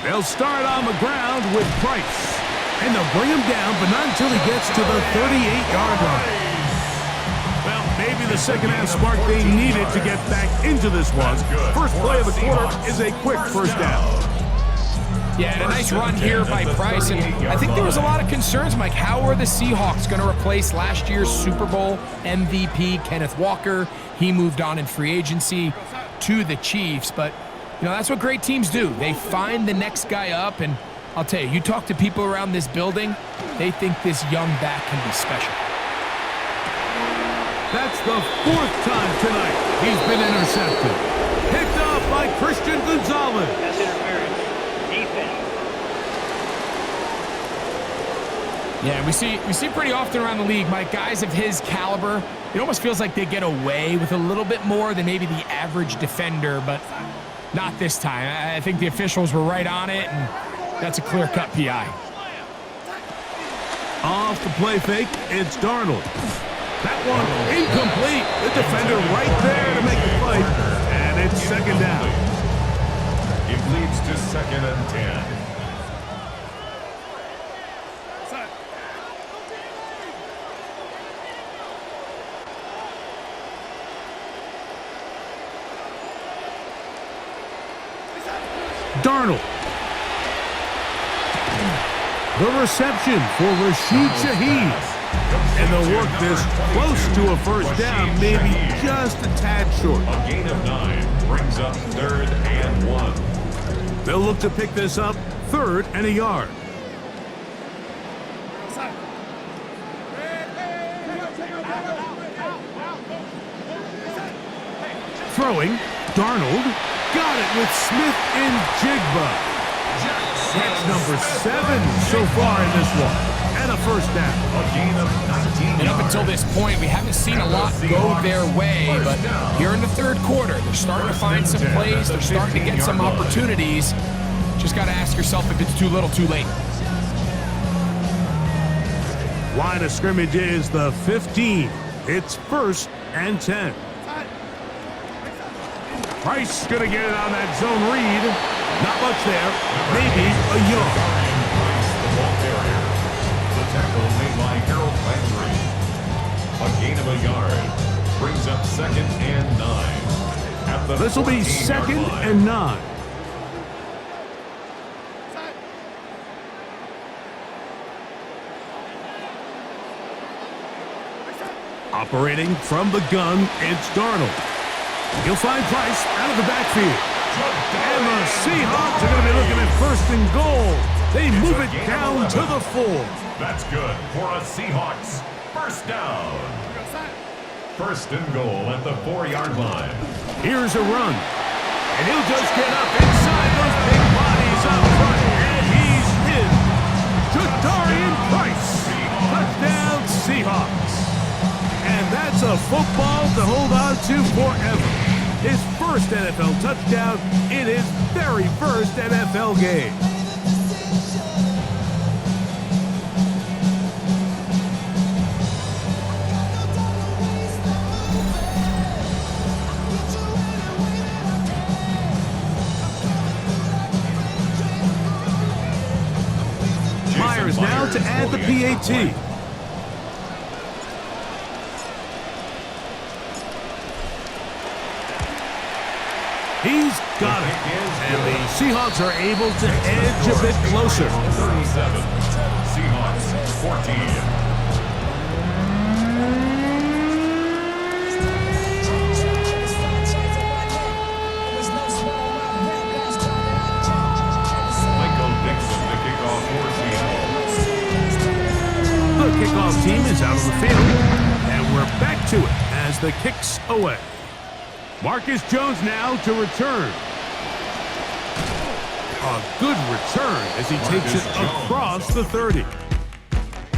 Speaker 1: They'll start on the ground with Price. And they'll bring him down, but not until he gets to the 38-yard line. Well, maybe the second half spark they needed to get back into this one. First play of the quarter is a quick first down.
Speaker 2: Yeah, and a nice run here by Price. And I think there was a lot of concerns, Mike. How are the Seahawks going to replace last year's Super Bowl MVP, Kenneth Walker? He moved on in free agency to the Chiefs, but you know, that's what great teams do. They find the next guy up, and I'll tell you, you talk to people around this building, they think this young back can be special.
Speaker 1: That's the 4th time tonight he's been intercepted. Picked up by Christian Gonzalez.
Speaker 5: That's interference. Defense.
Speaker 2: Yeah, we see pretty often around the league, Mike, guys of his caliber, it almost feels like they get away with a little bit more than maybe the average defender, but not this time. I think the officials were right on it, and that's a clear-cut PI.
Speaker 1: Off the play fake, it's Darnold. That one incomplete. The defender right there to make the play, and it's 2nd down.
Speaker 3: It leads to 2nd and 10.
Speaker 1: Darnold. The reception for Rashid Shaheed. And they'll work this close to a first down, maybe just a tad short.
Speaker 3: A gain of 9 brings up 3rd and 1.
Speaker 1: They'll look to pick this up 3rd and a yard. Throwing, Darnold. Got it with Smith and Jigba. Catch number 7 so far in this one. And a first down.
Speaker 3: A gain of 19
Speaker 2: And up until this point, we haven't seen a lot go their way, but here in the 3rd quarter, they're starting to find some plays. They're starting to get some opportunities. Just got to ask yourself if it's too little, too late.
Speaker 1: Line of scrimmage is the 15. It's 1st and 10. Price gonna get it on that zone read. Not much there. Maybe a yard.
Speaker 3: The ball carrier. The tackle made by Harold Landry. A gain of a yard brings up 2nd and 9.
Speaker 1: This will be 2nd and 9. Operating from the gun, it's Darnold. He'll find Price out of the backfield. And the Seahawks are going to be looking at 1st and goal. They move it down to the 4.
Speaker 3: That's good for a Seahawks 1st down. 1st and goal at the 4-yard line.
Speaker 1: Here's a run. And he'll just get up inside those big bodies up front. And he's in. Jadarian Price. Touchdown Seahawks. And that's a football to hold on to forever. His 1st NFL touchdown in his very 1st NFL game. Myers now to add the PAT. He's got it. And the Seahawks are able to edge a bit closer.
Speaker 3: 37. Seahawks 14.
Speaker 1: The kickoff team is out of the field, and we're back to it as the kicks away. Marcus Jones now to return. A good return as he takes it across the 30.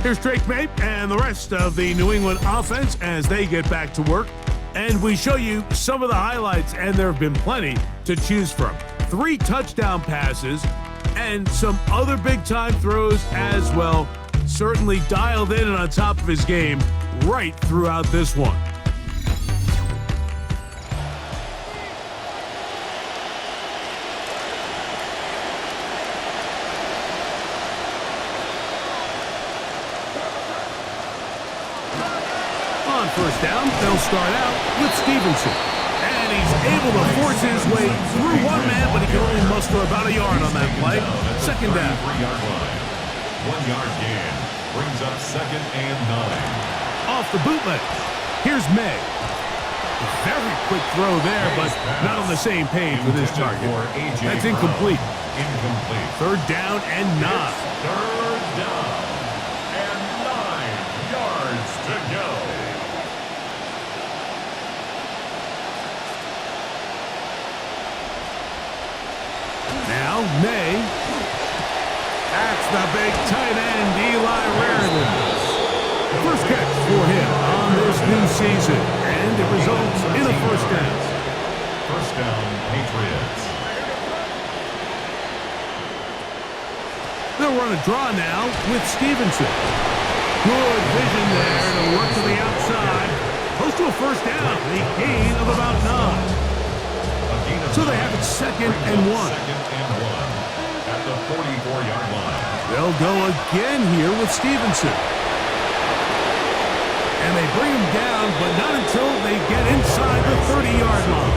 Speaker 1: Here's Drake May and the rest of the New England offense as they get back to work. And we show you some of the highlights, and there have been plenty to choose from. 3 touchdown passes and some other big-time throws as well. Certainly dialed in and on top of his game right throughout this one. On 1st down, they'll start out with Stevenson. And he's able to force his way through one man, but he can only muster about a yard on that play. 2nd down.
Speaker 3: 3-yard line. 1-yard gain. Brings up 2nd and 9.
Speaker 1: Off the bootleg. Here's May. A very quick throw there, but not on the same page with his target. That's incomplete.
Speaker 3: Incomplete.
Speaker 1: 3rd down and 9.
Speaker 3: 3rd down and 9 yards to go.
Speaker 1: Now May. That's the big tight end, Eli Raritan. First catch for him on this new season, and it results in a 1st down.
Speaker 3: 1st down, Patriots.
Speaker 1: They'll run a draw now with Stevenson. Good vision there to work to the outside. Close to a 1st down, a gain of about 9. So they have it 2nd and 1.
Speaker 3: 2nd and 1 at the 44-yard line.
Speaker 1: They'll go again here with Stevenson. And they bring him down, but not until they get inside the 30-yard line.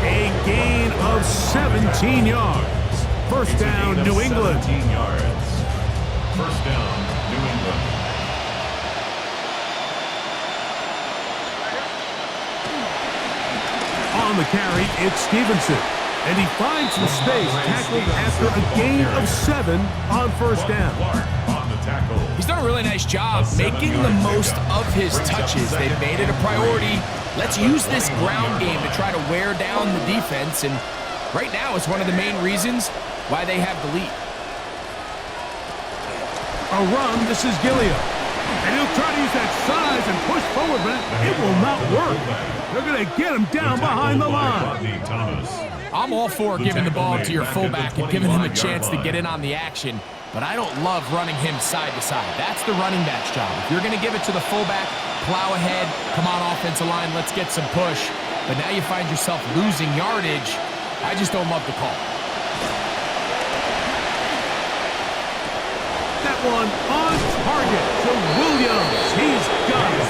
Speaker 1: A gain of 17 yards. 1st down, New England.
Speaker 3: 17 yards. 1st down, New England.
Speaker 1: On the carry, it's Stevenson. And he finds some space, tackled after a gain of 7 on 1st down.
Speaker 3: On the tackle.
Speaker 2: He's done a really nice job making the most of his touches. They've made it a priority. Let's use this ground game to try to wear down the defense, and right now it's one of the main reasons why they have the lead.
Speaker 1: A run, this is Gilliam. And he'll try to use that size and push forward, but it will not work. They're going to get him down behind the line.
Speaker 2: I'm all for giving the ball to your fullback and giving him a chance to get in on the action, but I don't love running him side to side. That's the running back's job. If you're going to give it to the fullback, plow ahead, come on offensive line, let's get some push. But now you find yourself losing yardage. I just don't love the call.
Speaker 1: That one on target to Williams. He's got it.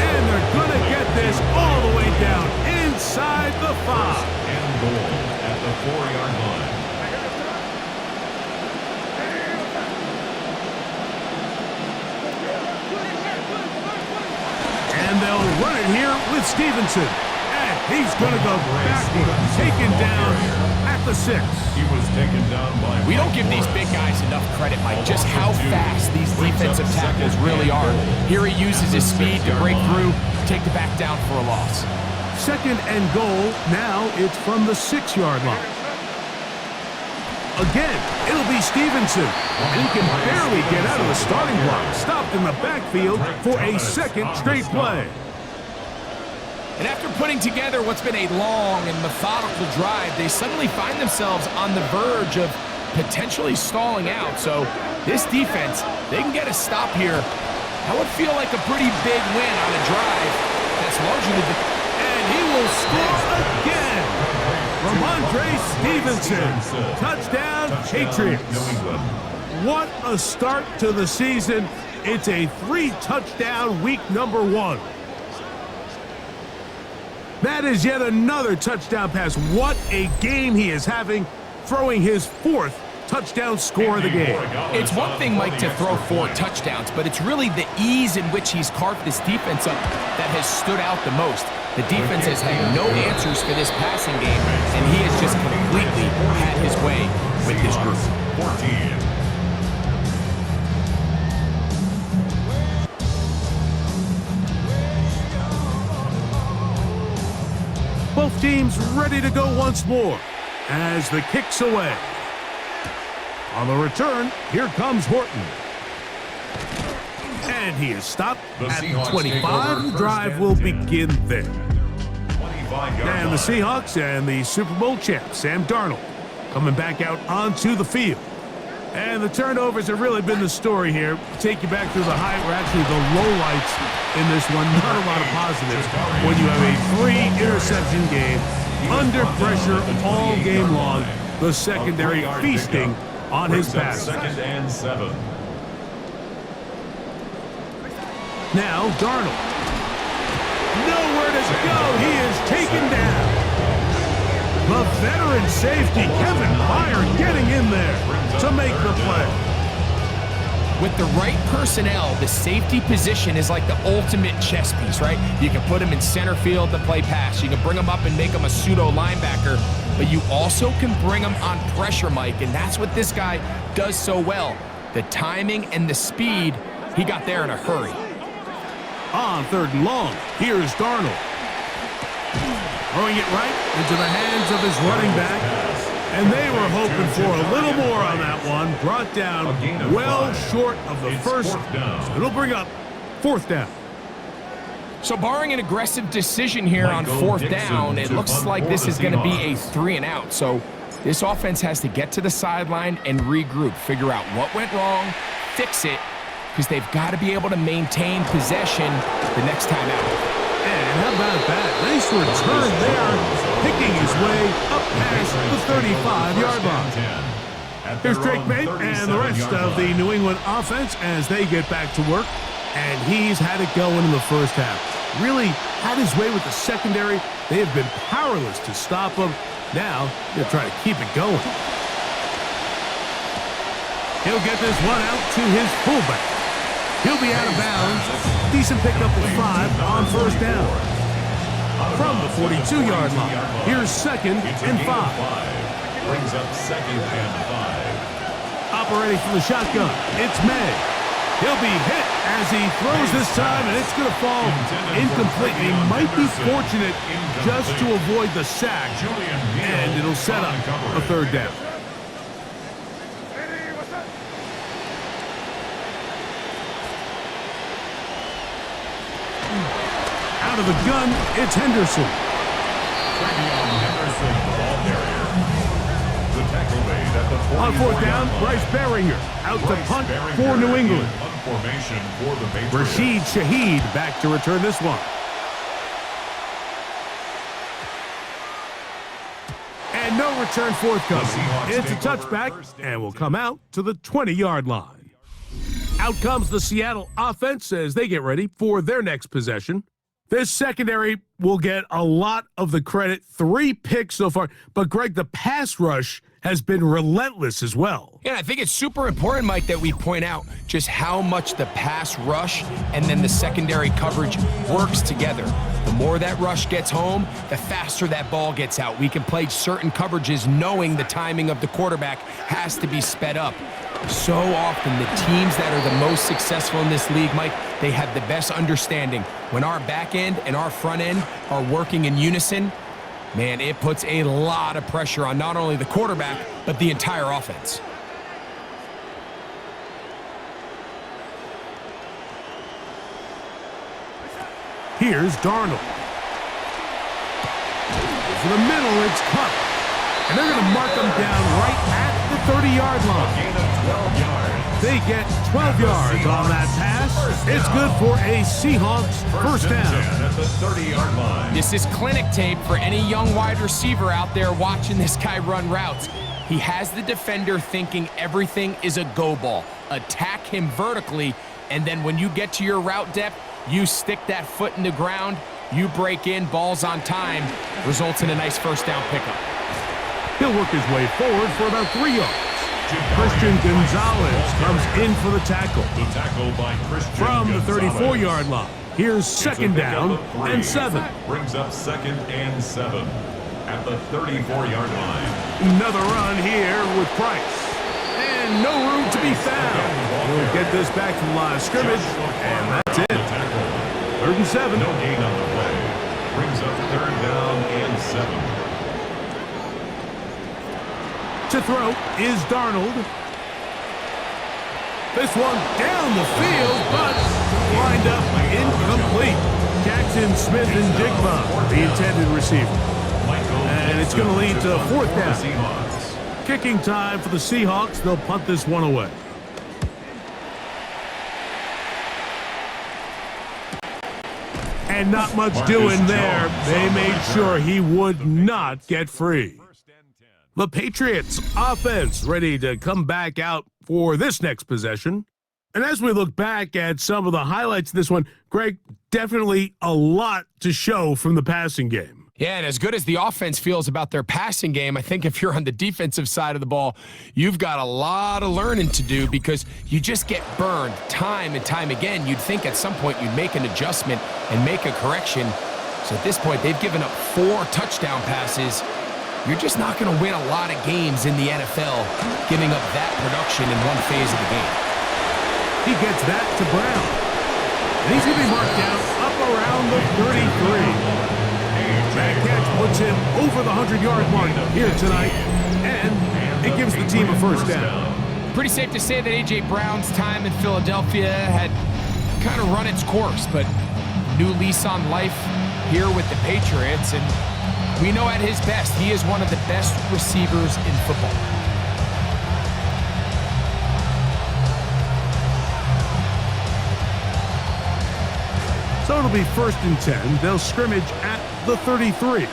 Speaker 1: And they're going to get this all the way down inside the 5.
Speaker 3: And goal at the 4-yard line.
Speaker 1: run it here with Stevenson. And he's going to go backwards, taken down at the 6.
Speaker 3: He was taken down by...
Speaker 2: We don't give these big guys enough credit, Mike, just how fast these defensive tackles really are. Here he uses his speed to break through, take the back down for a loss.
Speaker 1: 2nd and goal. Now it's from the 6-yard line. Again, it'll be Stevenson, and he can barely get out of the starting block. Stopped in the backfield for a 2nd straight play.
Speaker 2: And after putting together what's been a long and methodical drive, they suddenly find themselves on the verge of potentially stalling out. So this defense, they can get a stop here. That would feel like a pretty big win on a drive that's largely...
Speaker 1: And he will score again. Ramondre Stevenson. Touchdown, Patriots. What a start to the season. It's a 3-touchdown week number 1. That is yet another touchdown pass. What a game he is having, throwing his 4th touchdown score of the game.
Speaker 2: It's one thing, Mike, to throw 4 touchdowns, but it's really the ease in which he's carved this defense up that has stood out the most. The defense has had no answers for this passing game, and he has just completely had his way with this group.
Speaker 3: 14.
Speaker 1: Both teams ready to go once more as the kick's away. On the return, here comes Horton. And he is stopped at the 25. The drive will begin there. And the Seahawks and the Super Bowl champ, Sam Darnold, coming back out onto the field. And the turnovers have really been the story here. Take you back through the actually the lowlights in this one. Not a lot of positives when you have a 3-interception game, under pressure all game long. The secondary feasting on his pass.
Speaker 3: 2nd and 7.
Speaker 1: Now Darnold. Nowhere to go. He is taken down. The veteran safety, Kevin Byard, getting in there to make the play.
Speaker 2: With the right personnel, the safety position is like the ultimate chess piece, right? You can put him in center field to play pass. You can bring him up and make him a pseudo linebacker, but you also can bring him on pressure, Mike, and that's what this guy does so well. The timing and the speed, he got there in a hurry.
Speaker 1: On 3rd and long, here's Darnold. Throwing it right into the hands of his running back. And they were hoping for a little more on that one. Brought down well short of the first. So it'll bring up 4th down.
Speaker 2: So barring an aggressive decision here on 4th down, it looks like this is going to be a 3-and-out. So this offense has to get to the sideline and regroup, figure out what went wrong, fix it, because they've got to be able to maintain possession the next time out.
Speaker 1: And how about that? Nice return there, picking his way up past the 35-yard line. Here's Drake May and the rest of the New England offense as they get back to work. And he's had it going in the first half. Really had his way with the secondary. They have been powerless to stop him. Now they're trying to keep it going. He'll get this one out to his fullback. He'll be out of bounds. Decent pickup of 5 on 1st down. From the 42-yard line, here's 2nd and 5.
Speaker 3: Brings up 2nd and 5.
Speaker 1: Operating from the shotgun, it's May. He'll be hit as he throws this time, and it's going to fall incomplete. He might be fortunate just to avoid the sack, and it'll set up a 3rd down. Out of the gun, it's Henderson. On 4th down, Bryce Baringer out to punt for New England. Rashid Shaheed back to return this one. And no return forthcoming. It's a touchback and will come out to the 20-yard line. Out comes the Seattle offense as they get ready for their next possession. This secondary will get a lot of the credit. 3 picks so far. But, Greg, the pass rush has been relentless as well.
Speaker 2: Yeah, I think it's super important, Mike, that we point out just how much the pass rush and then the secondary coverage works together. The more that rush gets home, the faster that ball gets out. We can play certain coverages knowing the timing of the quarterback has to be sped up. So often, the teams that are the most successful in this league, Mike, they have the best understanding. When our back end and our front end are working in unison, man, it puts a lot of pressure on not only the quarterback, but the entire offense.
Speaker 1: Here's Darnold. For the middle, it's Cup. And they're going to mark him down right at the 30-yard line.
Speaker 3: Gain of 12 yards.
Speaker 1: They get 12 yards on that pass. It's good for a Seahawks first down.
Speaker 3: 10 at the 30-yard line.
Speaker 2: This is clinic tape for any young wide receiver out there watching this guy run routes. He has the defender thinking everything is a go ball. Attack him vertically, and then when you get to your route depth, you stick that foot in the ground, you break in, ball's on time, results in a nice first down pickup.
Speaker 1: He'll work his way forward for about 3 yards. Christian Gonzalez comes in for the tackle.
Speaker 3: The tackle by Christian
Speaker 1: From the
Speaker 3: Gonzalez.
Speaker 1: 34-yard line. Here's
Speaker 3: It's a
Speaker 1: second
Speaker 3: pickup
Speaker 1: down
Speaker 3: of 3.
Speaker 1: and 7.
Speaker 3: Brings up 2nd and 7 at the 34-yard line.
Speaker 1: Another run here with Price. And no room to be found. We'll get this back to the line of scrimmage, and that's it.
Speaker 3: Tackle.
Speaker 1: 3rd and 7.
Speaker 3: No gain on the play. Brings up 3rd down and 7.
Speaker 1: To throw is Darnold. This one down the field, but lined up incomplete. Jackson Smith and Jigba, the intended receiver. And it's going to lead to 4th down. Kicking time for the Seahawks. They'll punt this one away. And not much doing there. They made sure he would not get free. The Patriots offense ready to come back out for this next possession. And as we look back at some of the highlights of this one, Greg, definitely a lot to show from the passing game.
Speaker 2: Yeah, and as good as the offense feels about their passing game, I think if you're on the defensive side of the ball, you've got a lot of learning to do because you just get burned time and time again. You'd think at some point you'd make an adjustment and make a correction. So at this point, they've given up 4 touchdown passes. You're just not going to win a lot of games in the NFL giving up that production in one phase of the game.
Speaker 1: He gets that to Brown. And he's going to be marked down up around the 33. That catch puts him over the 100-yard mark here tonight, and it gives the team a first down.
Speaker 2: Pretty safe to say that A.J. Brown's time in Philadelphia had kind of run its course, but new lease on life here with the Patriots, and we know at his best, he is one of the best receivers in football.
Speaker 1: So it'll be 1st and 10. They'll scrimmage at the 33.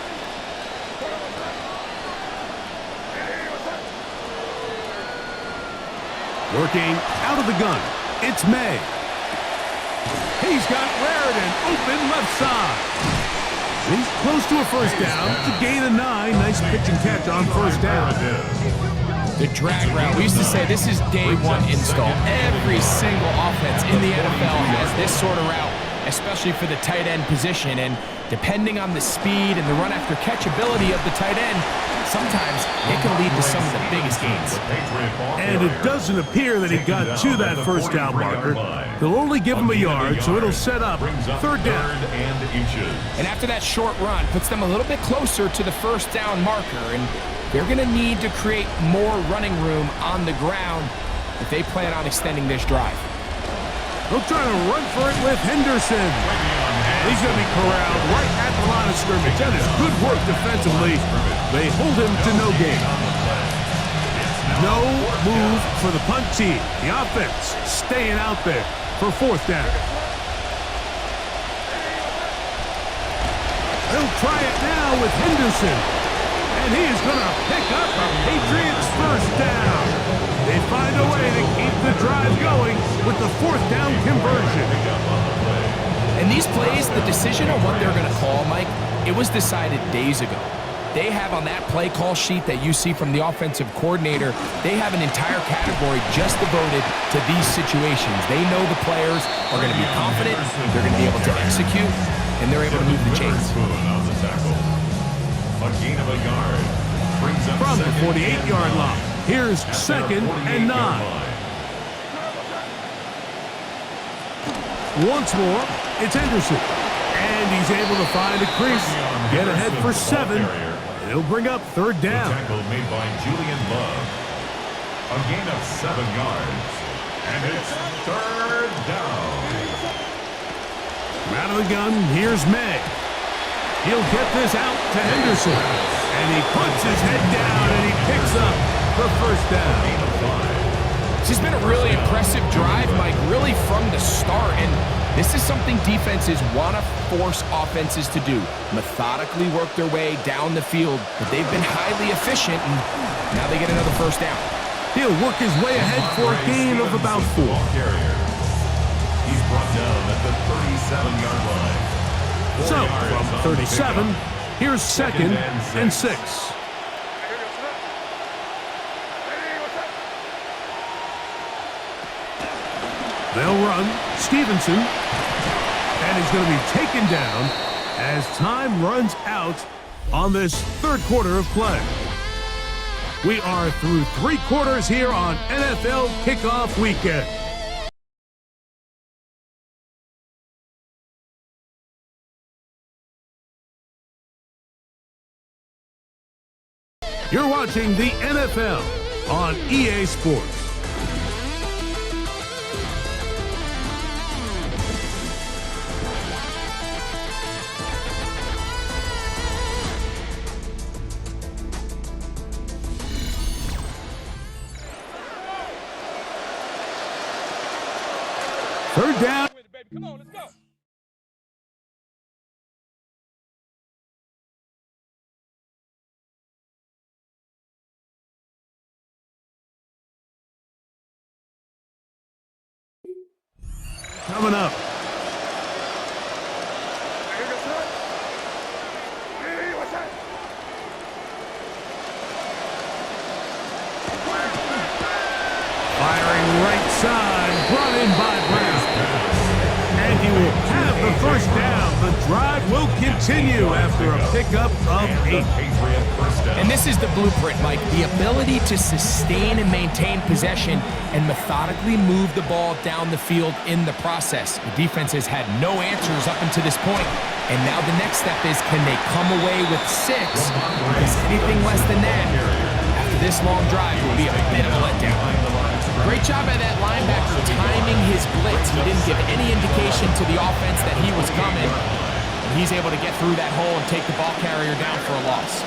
Speaker 1: Working out of the gun, it's May. He's got Raritan open left side. He's close to a first down to gain a 9. Nice pitch and catch on first down.
Speaker 2: The drag route. We used to say this is day one install. Every single offense in the NFL has this sort of route, especially for the tight end position. And depending on the speed and the run after catch ability of the tight end, sometimes it can lead to some of the biggest gains.
Speaker 1: And it doesn't appear that he got to that first down marker. They'll only give him a yard, so it'll set up 3rd down.
Speaker 2: And after that short run, puts them a little bit closer to the first down marker. And they're going to need to create more running room on the ground if they plan on extending this drive.
Speaker 1: They'll try to run for it with Henderson. He's going to be corralled right at the line of scrimmage. That is good work defensively. They hold him to no gain. No move for the punt team. The offense staying out there for 4th down. They'll try it now with Henderson. And he is going to pick up a Patriots first down. They find a way to keep the drive going with the 4th down conversion.
Speaker 2: And these plays, the decision on what they're going to call, Mike, it was decided days ago. they have on that play call sheet that you see from the offensive coordinator, they have an entire category just devoted to these situations. They know the players are going to be confident, they're going to be able to execute, and they're able to move the chains.
Speaker 3: On the tackle. A gain of a yard. Brings up
Speaker 1: From the
Speaker 3: second
Speaker 1: 48-yard
Speaker 3: and
Speaker 1: line, here's
Speaker 3: at
Speaker 1: second
Speaker 3: their
Speaker 1: and
Speaker 3: 48-yard
Speaker 1: 9.
Speaker 3: line.
Speaker 1: Once more, it's Henderson. And he's able to find a crease, get ahead for 7. And it'll bring up third
Speaker 3: The
Speaker 1: down.
Speaker 3: tackle made by Julian Love. A gain of 7 yards. And it's third down.
Speaker 1: Out of the gun, here's May. He'll get this out to Henderson. And he puts his head down and he picks up the first down.
Speaker 3: Gain of 5.
Speaker 2: This has been a really impressive drive, Mike, really from the start. And this is something defenses want to force offenses to do. Methodically work their way down the field, but they've been highly efficient, and now they get another first down.
Speaker 1: He'll work his way ahead for a gain of about 4.
Speaker 3: Ball carrier. He's brought down at the 37-yard line. 4
Speaker 1: So,
Speaker 3: yards
Speaker 1: from
Speaker 3: on the
Speaker 1: 37,
Speaker 3: pickup.
Speaker 1: here's second and 6. They'll run Stevenson, and he's going to be taken down as time runs out on this third quarter of play. We are through 3 quarters here on NFL Kickoff Weekend. You're watching the NFL on EA Sports. Third down.
Speaker 2: Come on, let's go.
Speaker 1: Coming up. Firing right side, brought in by Brown. And he will have the first down. The drive will continue after a pickup of 8.
Speaker 3: Patriot first down.
Speaker 2: And this is the blueprint, Mike. The ability to sustain and maintain possession and methodically move the ball down the field in the process. The defense has had no answers up until this point. And now the next step is, can they come away with 6? Because anything less than that, after this long drive, will be a bit of a letdown. Great job by that linebacker timing his blitz. He didn't give any indication to the offense that he was coming. And he's able to get through that hole and take the ball carrier down for a loss.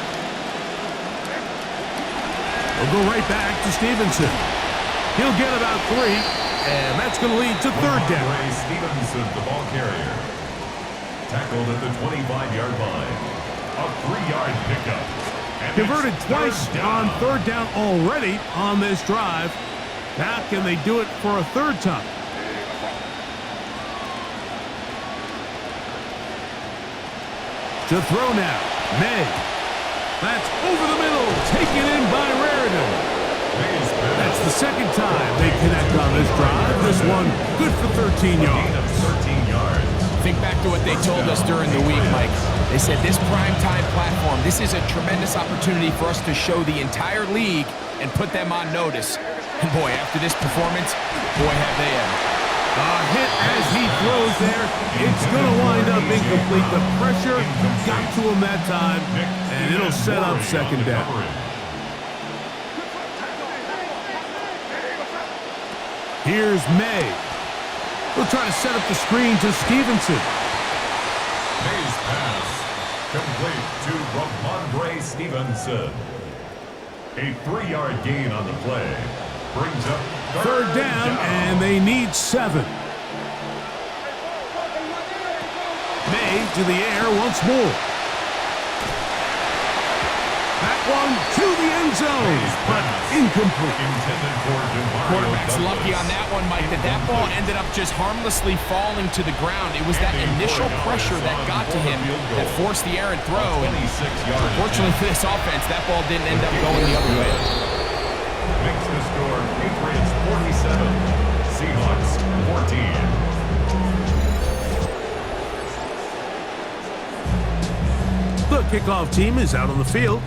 Speaker 1: We'll go right back to Stevenson. He'll get about 3, and that's going to lead to third down.
Speaker 3: Stevenson, the ball carrier. Tackled at the 25-yard line. A 3-yard pickup. And
Speaker 1: Converted
Speaker 3: it's
Speaker 1: twice
Speaker 3: third down.
Speaker 1: on third down already on this drive. Now can they do it for a third time? To throw now, May. That's over the middle, taken in by Raridan. That's the second time they connect on this drive. This one good for 13
Speaker 3: Gain
Speaker 1: yards.
Speaker 3: of 13 yards.
Speaker 2: Think back to what they told us during the week, Mike. They said this primetime platform, this is a tremendous opportunity for us to show the entire league and put them on notice. And boy, after this performance, boy, have they ever.
Speaker 1: A hit as he throws there. It's going to wind up incomplete. The pressure got to him that time, and it'll set up second down. Here's May. We'll try to set up the screen to Stevenson.
Speaker 3: May's pass complete to Ramondre Stevenson. A 3-yard gain on the play. Brings up
Speaker 1: Third down, and they need 7. May to the air once more. Back one to the end zone, but incomplete.
Speaker 3: Intended for Demario
Speaker 2: Quarterback's
Speaker 3: Douglas.
Speaker 2: lucky on that one, Mike, that ball ended up just harmlessly falling to the ground. It was that initial pressure that got to him that forced the errant throw. And
Speaker 3: 26 yards.
Speaker 2: fortunately for this offense, that ball didn't end up going the other way.
Speaker 3: Makes the score Patriots 47, Seahawks 14.
Speaker 1: The kickoff team is out on the field,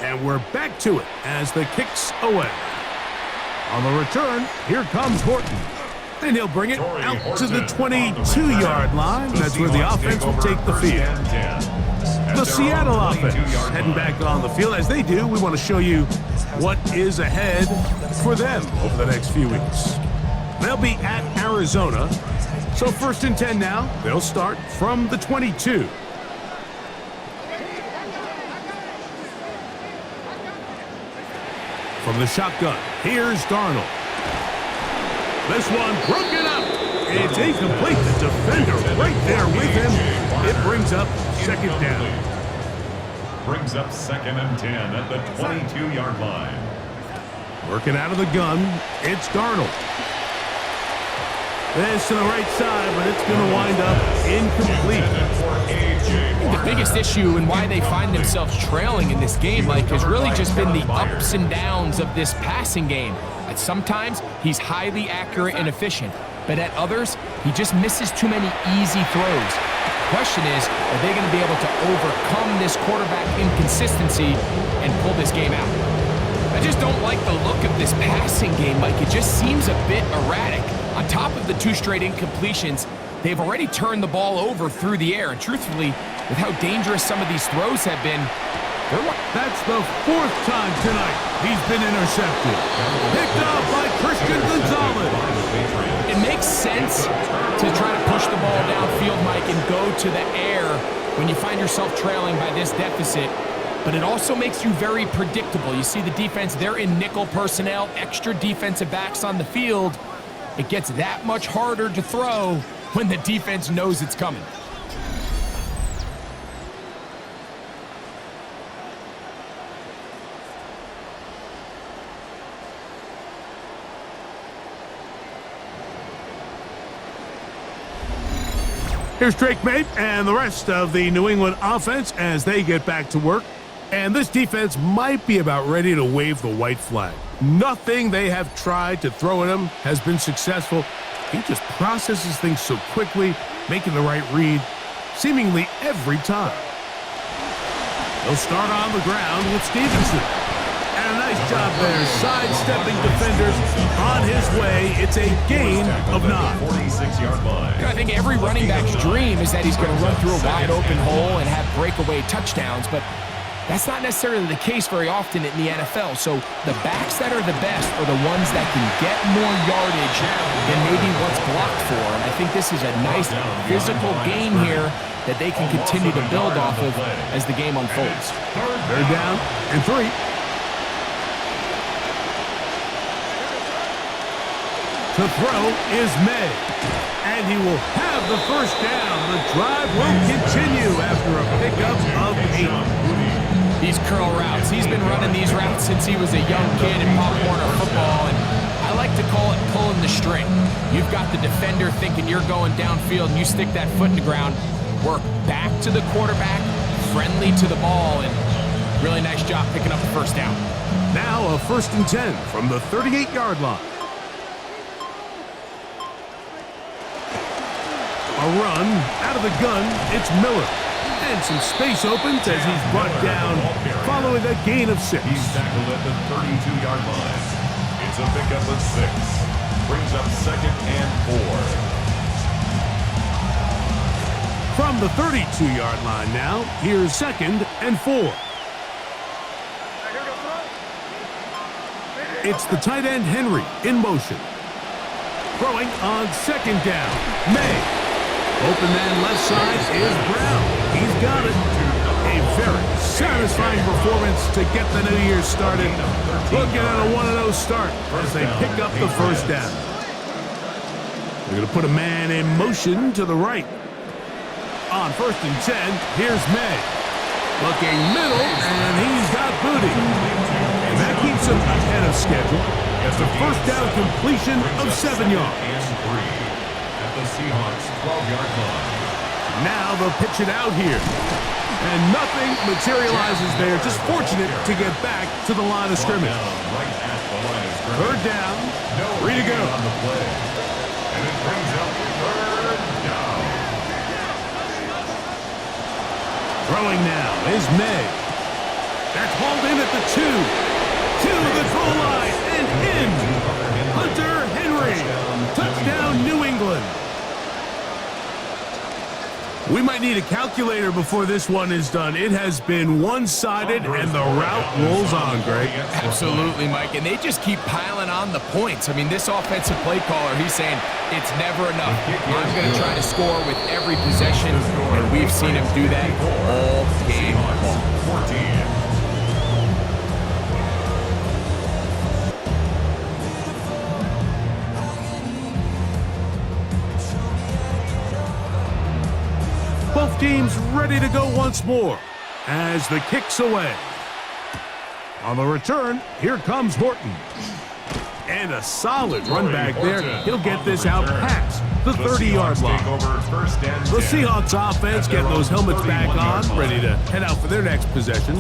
Speaker 1: and we're back to it as the kick's away. On the return, here comes Horton. And he'll bring it out to the 22-yard line. That's where the offense will take the field. The Seattle offense heading back on the field. As they do, we want to show you what is ahead for them over the next few weeks. They'll be at Arizona. So 1st and 10 now. They'll start from the 22. From the shotgun, here's Darnold. This one broken up. It's incomplete. The defender right there with him. It brings up 2nd down.
Speaker 3: Brings up 2nd and 10 at the 22-yard line.
Speaker 1: Working out of the gun, it's Darnold. This to the right side, but it's going to wind up incomplete.
Speaker 2: The biggest issue and why they find themselves trailing in this game, Mike, has really just been the ups and downs of this passing game. At sometimes, he's highly accurate and efficient, but at others, he just misses too many easy throws. The question is, are they going to be able to overcome this quarterback inconsistency and pull this game out? I just don't like the look of this passing game, Mike. It just seems a bit erratic. On top of the 2 straight incompletions, they've already turned the ball over through the air, and truthfully, with how dangerous some of these throws have been,
Speaker 1: that's the 4th time tonight he's been intercepted. Picked up by Christian Gonzalez.
Speaker 2: it makes sense to try to push the ball downfield, Mike, and go to the air when you find yourself trailing by this deficit. But it also makes you very predictable. You see the defense, they're in nickel personnel, extra defensive backs on the field. It gets that much harder to throw when the defense knows it's coming.
Speaker 1: Here's Drake May and the rest of the New England offense as they get back to work. And this defense might be about ready to wave the white flag. Nothing they have tried to throw at him has been successful. He just processes things so quickly, making the right read seemingly every time. They'll start on the ground with Stevenson. And a nice job there, sidestepping defenders on his way. It's a gain of 9.
Speaker 3: 46-yard line.
Speaker 2: I think every running back's dream is that he's going to run through a wide open hole and have breakaway touchdowns, but that's not necessarily the case very often in the NFL. So the backs that are the best are the ones that can get more yardage than maybe what's blocked for. And I think this is a nice physical game here that they can continue to build off of as the game unfolds.
Speaker 1: They're down and 3. To throw is May, and he will have the first down. The drive will continue after a pickup of 8.
Speaker 2: These curl routes, he's been running these routes since he was a young kid in Pop Warner football, and I like to call it pulling the string. You've got the defender thinking you're going downfield, and you stick that foot in the ground, work back to the quarterback, friendly to the ball, and really nice job picking up the first down.
Speaker 1: Now a 1st and 10 from the 38-yard line. A run out of the gun, it's Miller. And some space opens as he's brought down following a gain of 6.
Speaker 3: He's tackled at the 32-yard line. It's a pickup of 6. Brings up 2nd and 4.
Speaker 1: From the 32-yard line now, here's 2nd and 4. It's the tight end Henry in motion. Throwing on 2nd down, May. Open man left side is Brown. He's got it. A very satisfying performance to get the new year started. Looking at a 1-0 start as they pick up the first down. They're going to put a man in motion to the right. On 1st and 10, here's May. Looking middle, and he's got booty. And that keeps him ahead of schedule. It's a first down completion of 7 yards.
Speaker 3: And 3 at the Seahawks 12-yard line.
Speaker 1: Now they'll pitch it out here. And nothing materializes there. Just fortunate to get back to the line of scrimmage.
Speaker 3: Right at the line of scrimmage.
Speaker 1: Third down,
Speaker 3: No
Speaker 1: 3 to go.
Speaker 3: on the play. And it brings up third down.
Speaker 1: Throwing now is May. That's hauled in at the 2. To the goal line and in. Hunter Henry. Touchdown, New England. We might need a calculator before this one is done. It has been one-sided, and the route rolls on, Greg.
Speaker 2: Absolutely, Mike, and they just keep piling on the points. I mean, this offensive play caller, he's saying it's never enough. I'm going to try to score with every possession, and we've seen him do that all game long.
Speaker 3: 14.
Speaker 1: Both teams ready to go once more as the kick's away. On the return, here comes Horton. And a solid run back there. He'll get this out past the 30-yard line. The Seahawks offense getting those helmets back on, ready to head out for their next possession.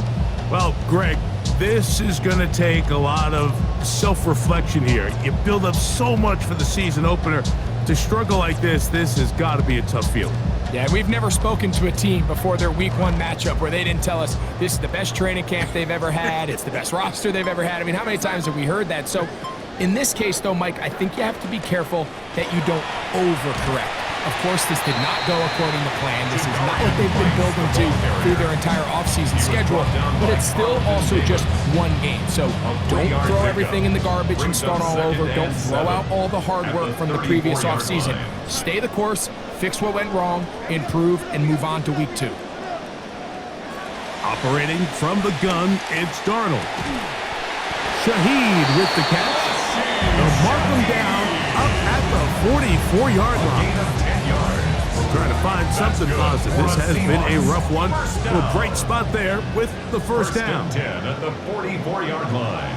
Speaker 1: Well, Greg, this is going to take a lot of self-reflection here. You build up so much for the season opener. To struggle like this has got to be a tough feeling.
Speaker 2: Yeah, we've never spoken to a team before their week 1 matchup where they didn't tell us this is the best training camp they've ever had, it's the best roster they've ever had. I mean, how many times have we heard that? So in this case, though, Mike, I think you have to be careful that you don't overcorrect. Of course, this did not go according to plan. This is not what they've been building to through their entire offseason schedule, but it's still also just one game. So don't throw everything in the garbage and start all over. Don't throw out all the hard work from the previous offseason. Stay the course, fix what went wrong, improve, and move on to week 2.
Speaker 1: Operating from the gun, it's Darnold. Shaheed with the catch. They'll mark him down up at the 44-yard line. Trying to find something positive. This has been a rough one. A bright spot there with the first down.
Speaker 3: 10 at the 44-yard line.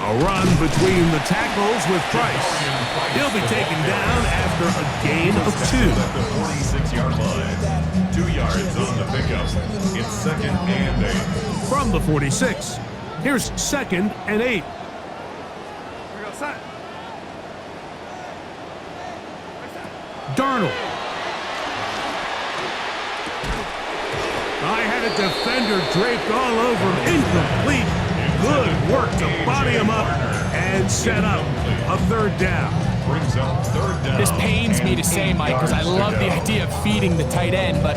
Speaker 1: A run between the tackles with Price. He'll be taken down after a gain of 2.
Speaker 3: At the 46-yard line. 2 yards on the pickup. It's 2nd and 8.
Speaker 1: From the 46. Here's 2nd and 8. Darnold. I had a defender draped all over him. Incomplete. Good work to body him up and set up a 3rd down.
Speaker 3: Brings up 3rd down.
Speaker 2: This pains me to say, Mike, because I love the idea of feeding the tight end, but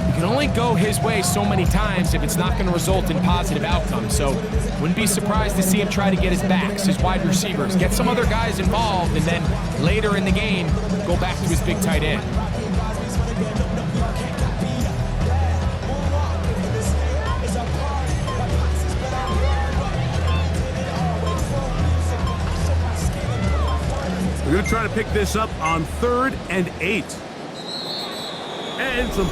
Speaker 2: you can only go his way so many times if it's not going to result in positive outcomes. So wouldn't be surprised to see him try to get his backs, his wide receivers, get some other guys involved, and then later in the game, go back to his big tight end.
Speaker 1: We're going to try to pick this up on 3rd and 8. And some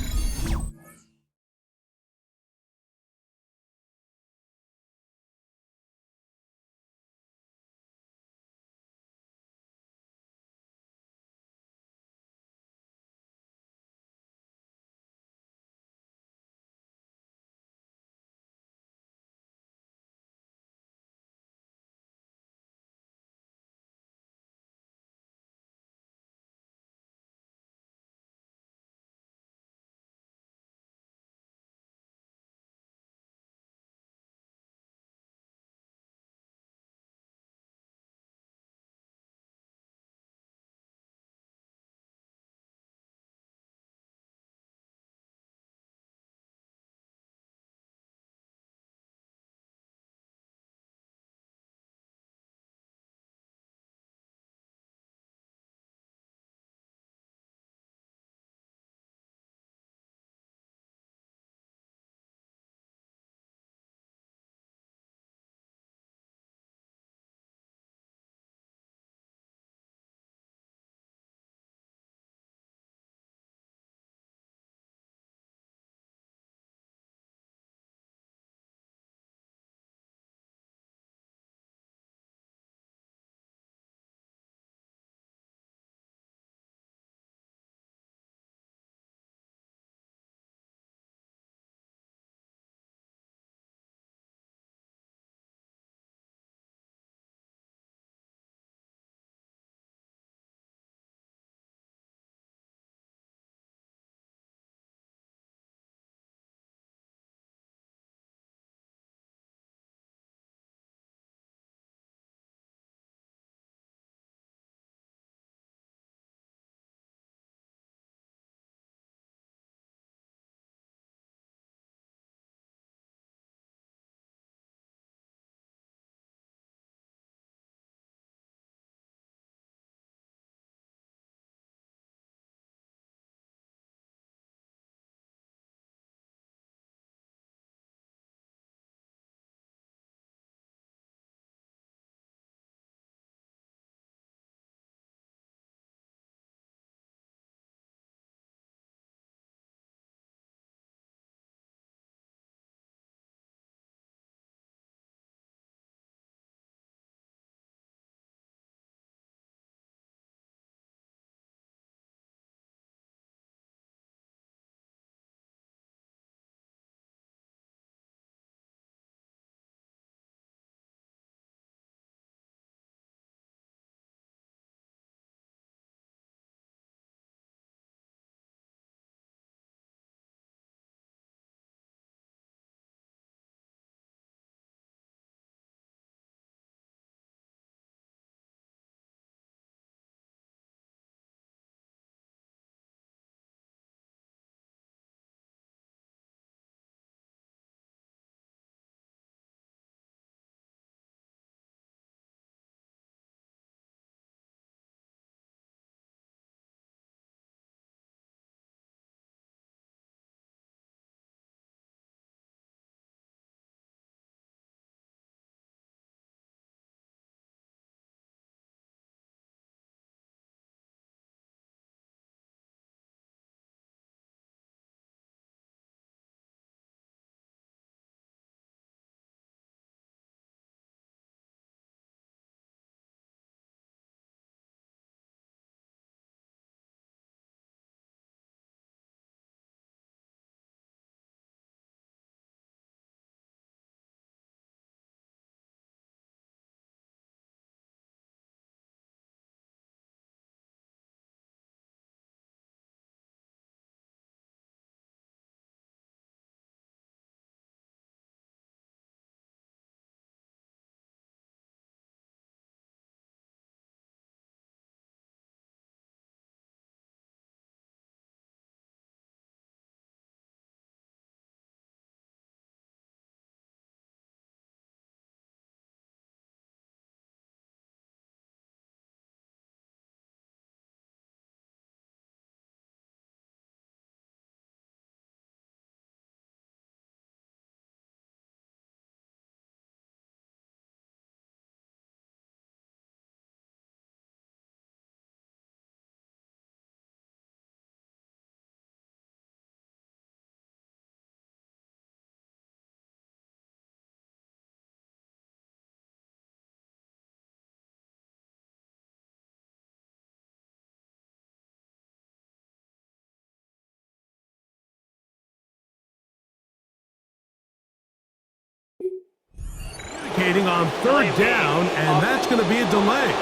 Speaker 1: indicating on third down, and that's going to be a delay.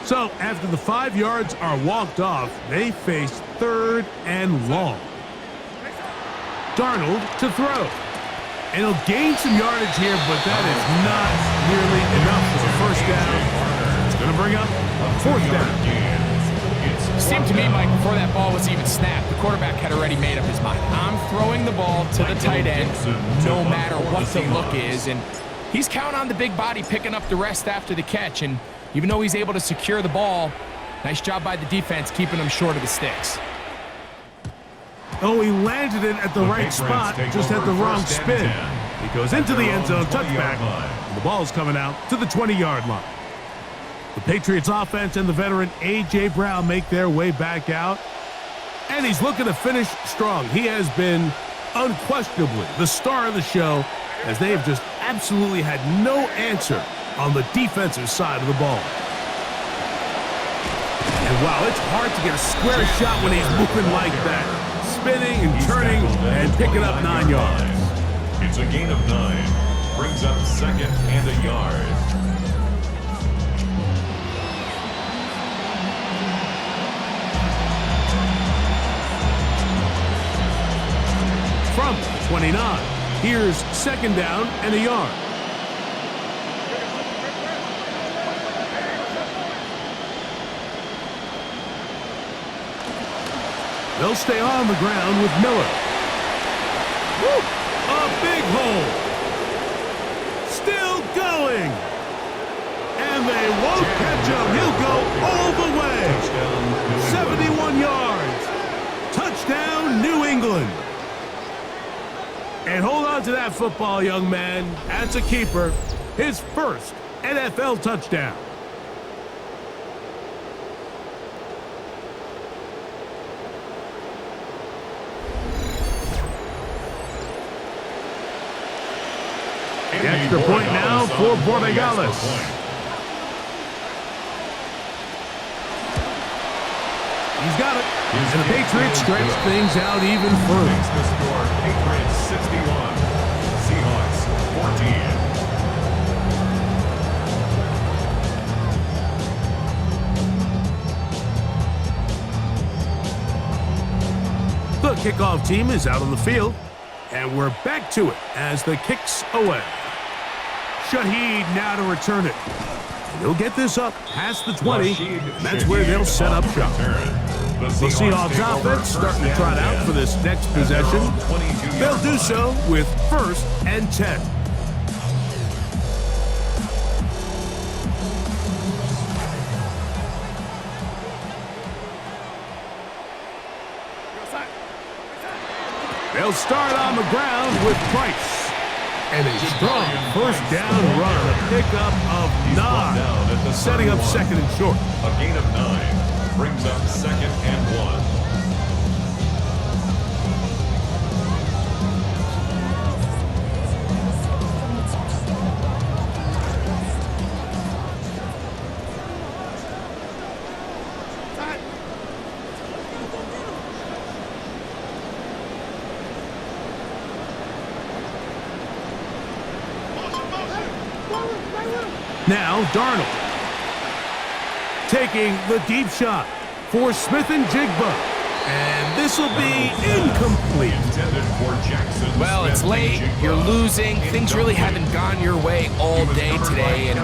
Speaker 1: So after the 5 yards are walked off, they face third and long. Darnold to throw. And he'll gain some yardage here, but that is not nearly enough for a first down. It's going to bring up fourth down.
Speaker 2: It seemed to me, Mike, before that ball was even snapped, the quarterback had already made up his mind. I'm throwing the ball to the tight end no matter what the look is. And he's counting on the big body picking up the rest after the catch. And even though he's able to secure the ball, nice job by the defense keeping him short of the sticks.
Speaker 1: Oh, he landed it at the right spot, just had the wrong spin. He goes into the end zone, touchback, and the ball's coming out to the 20-yard line. The Patriots offense and the veteran A.J. Brown make their way back out, and he's looking to finish strong. He has been unquestionably the star of the show, as they have just absolutely had no answer on the defensive side of the ball. And wow, it's hard to get a square shot when he's moving like that. Spinning and turning and picking up 9 yards.
Speaker 3: It's a gain of 9. Brings up second and a yard.
Speaker 1: From the 29, here's second down and a yard. They'll stay on the ground with Miller. Woo! A big hole. Still going. And they won't catch him. He'll go all the way. 71 yards. Touchdown, New England. And hold on to that football, young man. That's a keeper. His first NFL touchdown. The extra point now for Borregales. He's got it. And the Patriots stretch things out even further.
Speaker 3: Makes the score Patriots 61, Seahawks 14.
Speaker 1: The kickoff team is out on the field, and we're back to it as the kicks away. Shaheed now to return it. And he'll get this up past the 20. That's where they'll set up shop. The Seahawks offense starting to trot out for this next possession. They'll do so with first and 10. They'll start on the ground with Price. And a strong first down run, a pickup of 9, setting up second and short.
Speaker 3: A gain of 9 brings up second and 1.
Speaker 1: Now Darnold taking the deep shot for Smith and Jigba. And this will be incomplete.
Speaker 2: Well, it's late. You're losing. Things really haven't gone your way all day today. And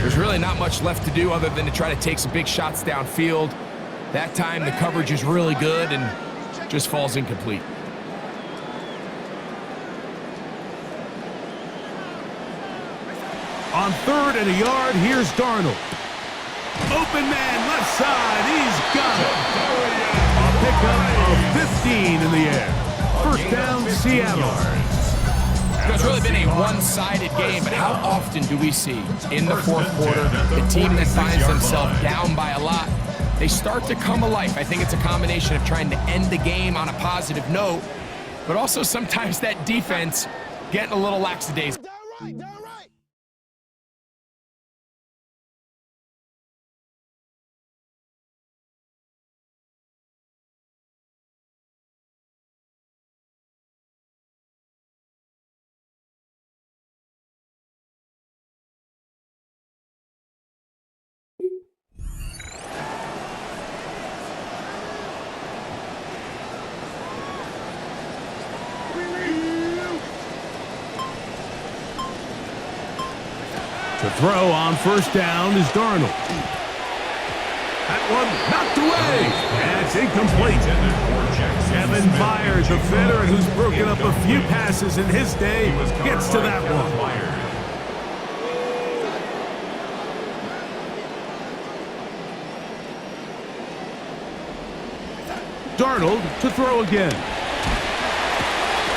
Speaker 2: there's really not much left to do other than to try to take some big shots downfield. That time the coverage is really good and just falls incomplete.
Speaker 1: On third and a yard, here's Darnold. Open man, left side, he's got it. A pickup of 15 in the air. First down, Seattle.
Speaker 2: It's really been a one-sided game, but how often do we see in the fourth quarter the team that finds themselves down by a lot, they start to come alive? I think it's a combination of trying to end the game on a positive note, but also sometimes that defense getting a little lackadaisical.
Speaker 1: throw on first down is Darnold. That one knocked away. That's incomplete. Kevin Byard, the veteran who's broken up a few passes in his day, gets to that one. Darnold to throw again.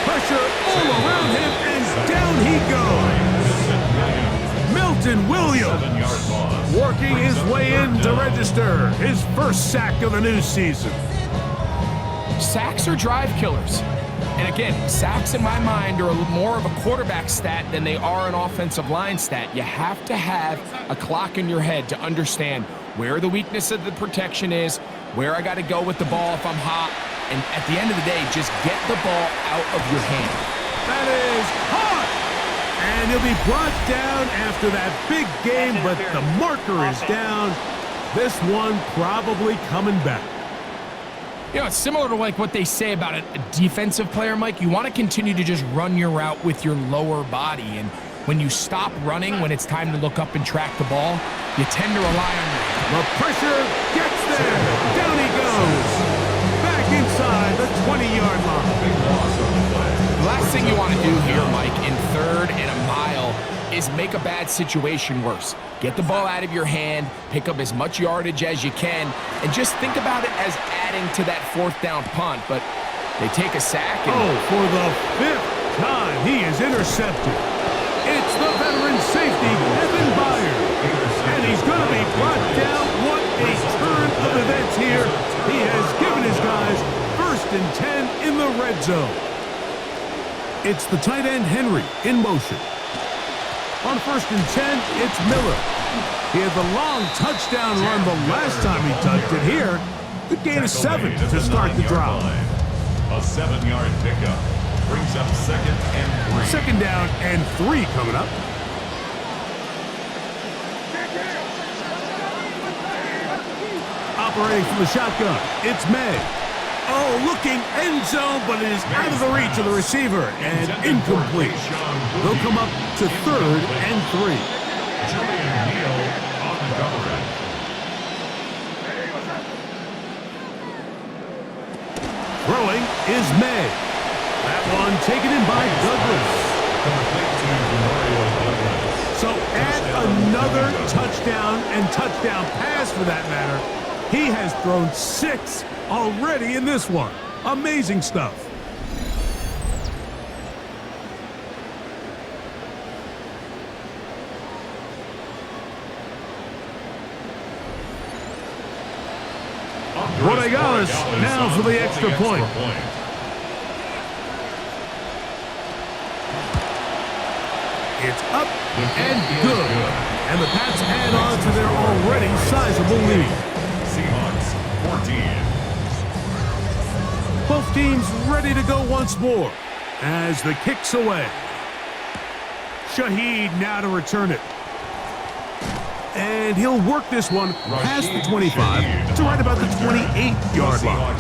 Speaker 1: Pressure all around him, and down he goes. Milton Williams working his way in to register his first sack of the new season.
Speaker 2: Sacks are drive killers. And again, sacks in my mind are more of a quarterback stat than they are an offensive line stat. You have to have a clock in your head to understand where the weakness of the protection is, where I got to go with the ball if I'm hot, and at the end of the day, just get the ball out of your hand.
Speaker 1: That is hot! And he'll be brought down after that big game, but the marker is down. This one probably coming back.
Speaker 2: You know, it's similar to like what they say about a defensive player, Mike. You want to continue to just run your route with your lower body, and when you stop running, when it's time to look up and track the ball, you tend to rely on your...
Speaker 1: The pressure gets there. Down he goes. Back inside the 20-yard line.
Speaker 2: The last thing you want to do here, Mike, in third and a mile is make a bad situation worse. Get the ball out of your hand, pick up as much yardage as you can, and just think about it as adding to that fourth down punt. But they take a sack. And
Speaker 1: for the fifth time, he is intercepted. It's the veteran safety, Kevin Byard. And he's going to be brought down. What a turn of events here. He has given his guys 1st and 10 in the red zone. It's the tight end, Henry, in motion. On 1st and 10, it's Miller. He had the long touchdown run the last time he touched it. Here, good gain of 7 to start the drive.
Speaker 3: A 7-yard pickup brings up 2nd and 3.
Speaker 1: 2nd down and 3 coming up. Operating from the shotgun, it's May. Oh, looking end zone, but it is out of the reach of the receiver and incomplete. They'll come up to 3rd and 3.
Speaker 3: Julian Neal on the coverage.
Speaker 1: Throwing is May. That one taken in by Douglas. So add another touchdown and touchdown pass for that matter. He has thrown 6 already in this one. Amazing stuff. Rodriguez now for the extra point. It's up and good. And the Pats add on to their already sizable lead.
Speaker 3: Seahawks 14.
Speaker 1: Both teams ready to go once more as the kick's away. Shaheed now to return it. And he'll work this one past the 25 to right about the 28-yard line.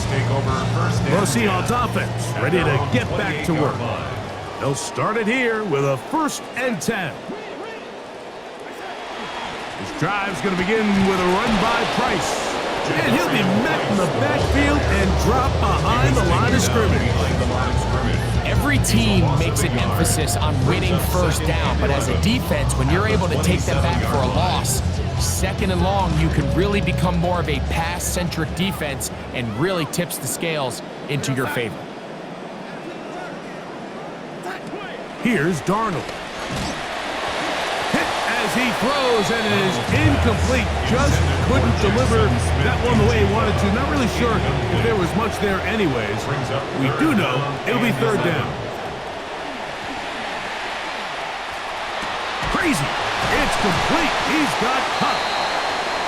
Speaker 1: The Seahawks offense ready to get back to work. They'll start it here with a 1st and 10. This drive's going to begin with a run by Price. And he'll be met in the backfield and drop behind the line of scrimmage.
Speaker 2: Every team makes an emphasis on winning first down, but as a defense, when you're able to take them back for a loss, 2nd and long, you can really become more of a pass-centric defense and really tips the scales into your favor.
Speaker 1: Here's Darnold. Hit as he throws, and it is incomplete. Just couldn't deliver that one the way he wanted to. Not really sure if there was much there anyways. We do know it'll be 3rd down. Crazy. It's complete. He's got Cup.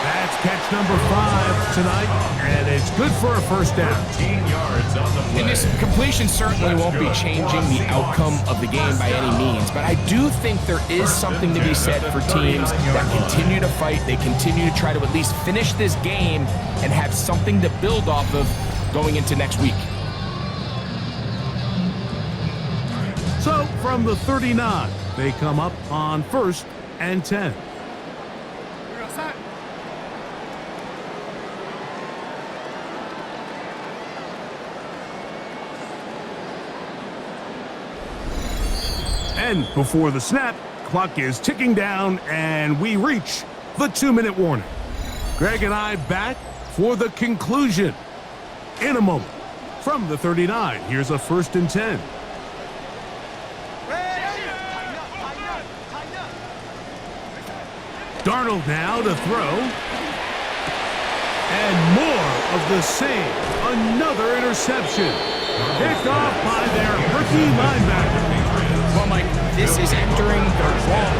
Speaker 1: That's catch number 5 tonight, and it's good for a 1st down.
Speaker 3: 15 yards on the play.
Speaker 2: And this completion certainly won't be changing the outcome of the game by any means, but I do think there is something to be said for teams that continue to fight. They continue to try to at least finish this game and have something to build off of going into next week.
Speaker 1: So from the 39, they come up on 1st and 10. And before the snap, clock is ticking down, and we reach the 2-minute warning. Greg and I back for the conclusion in a moment. From the 39, here's a 1st and 10. Darnold now to throw. And more of the same. Another interception. Picked off by their rookie linebacker.
Speaker 2: Well, Mike, this is entering the wrong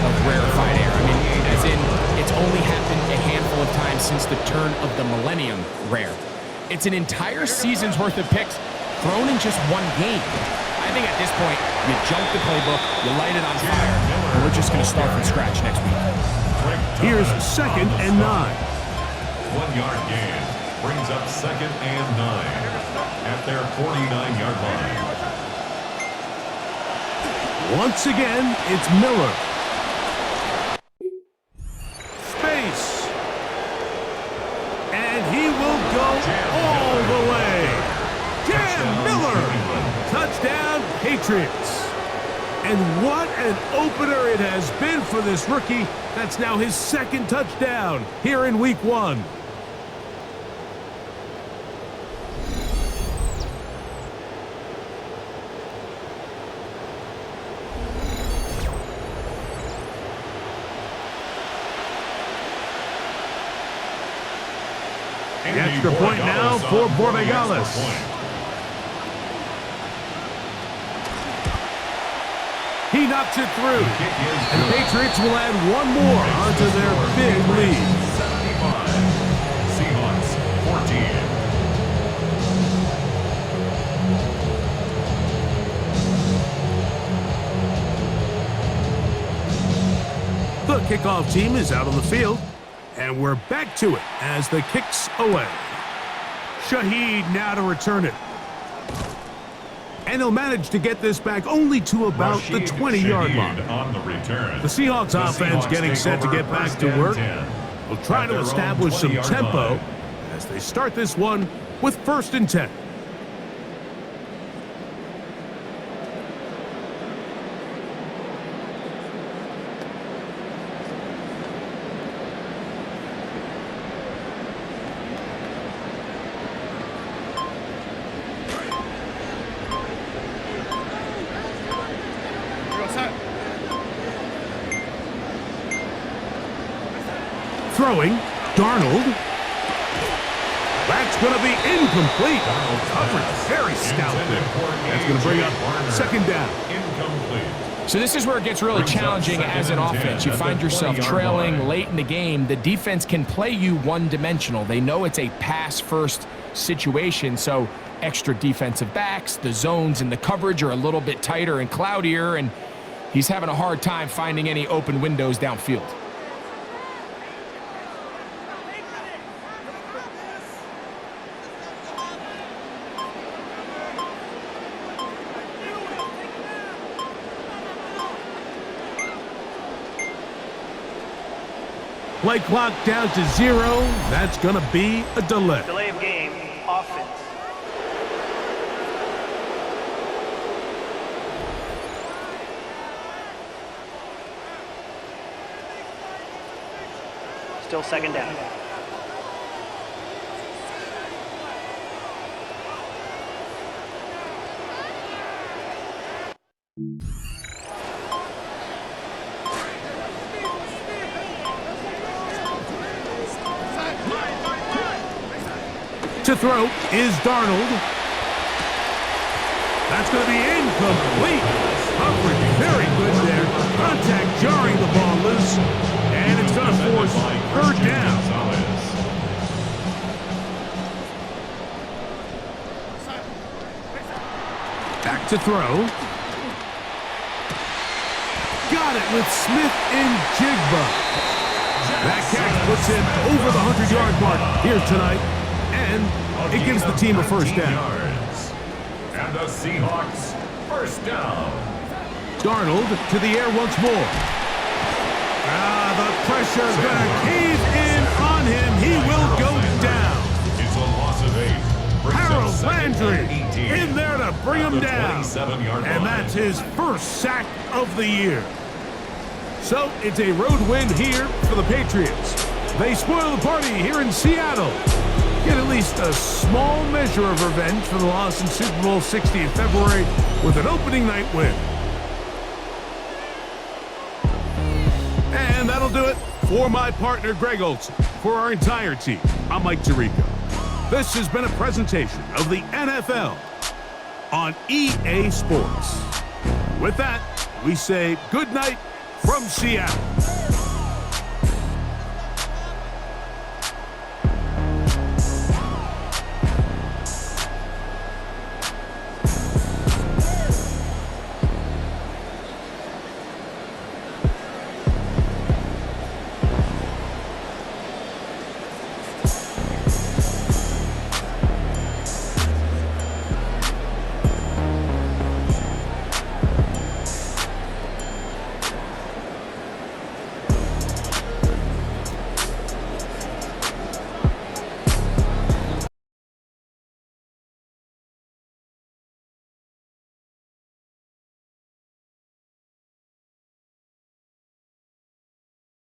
Speaker 2: of rarefied air. I mean, as in, it's only happened a handful of times since the turn of the millennium rare. It's an entire season's worth of picks thrown in just one game. I think at this point, you jump the playbook, you light it on fire, and we're just going to start from scratch next week.
Speaker 1: Here's 2nd and 9.
Speaker 3: 1-yard gain brings up 2nd and 9 at their 49-yard line.
Speaker 1: Once again, it's Miller. Space. And he will go all the way. Cam Miller. Touchdown, Patriots. And what an opener it has been for this rookie. That's now his 2nd touchdown here in Week 1. The extra point now for Borregales. He knocks it through. And the Patriots will add one more onto their big lead.
Speaker 3: 75. Seahawks 14.
Speaker 1: The kickoff team is out on the field. And we're back to it as the kick's away. Shaheed now to return it. And he'll manage to get this back only to about the 20-yard line.
Speaker 3: On the return.
Speaker 1: The Seahawks offense getting set to get back to work. Will try to establish some tempo as they start this one with 1st and 10. Throwing, Darnold. That's going to be incomplete. Coverage very stout there. That's going to bring up 2nd down.
Speaker 3: Incomplete.
Speaker 2: So this is where it gets really challenging as an offense. You find yourself trailing late in the game. The defense can play you one-dimensional. They know it's a pass-first situation, so extra defensive backs, the zones and the coverage are a little bit tighter and cloudier, and he's having a hard time finding any open windows downfield.
Speaker 1: Play clock down to 0. That's going to be a delay.
Speaker 5: Delay of game, offense. Still 2nd down.
Speaker 1: To throw is Darnold. That's going to be incomplete. Coverage very good there. Contact jarring the ball loose. And it's going to force 3rd down. Back to throw. Got it with Smith and Jigba. That catch puts him over the 100-yard mark here tonight. And it gives the team a 1st down.
Speaker 3: And the Seahawks 1st down.
Speaker 1: Darnold to the air once more. The pressure's going to cave in on him. He will go down.
Speaker 3: It's a loss of 8.
Speaker 1: Harold Landry in there to to bring him down.
Speaker 3: 27-yard
Speaker 1: And
Speaker 3: line.
Speaker 1: that's his first sack of the year. So it's a road win here for the Patriots. They spoil the party here in Seattle. Get at least a small measure of revenge for the loss in Super Bowl 60 in February with an opening night win. And that'll do it for my partner, Greg Olson. For our entire team, I'm Mike Tirico. This has been a presentation of the NFL on EA Sports. With that, we say good night from Seattle.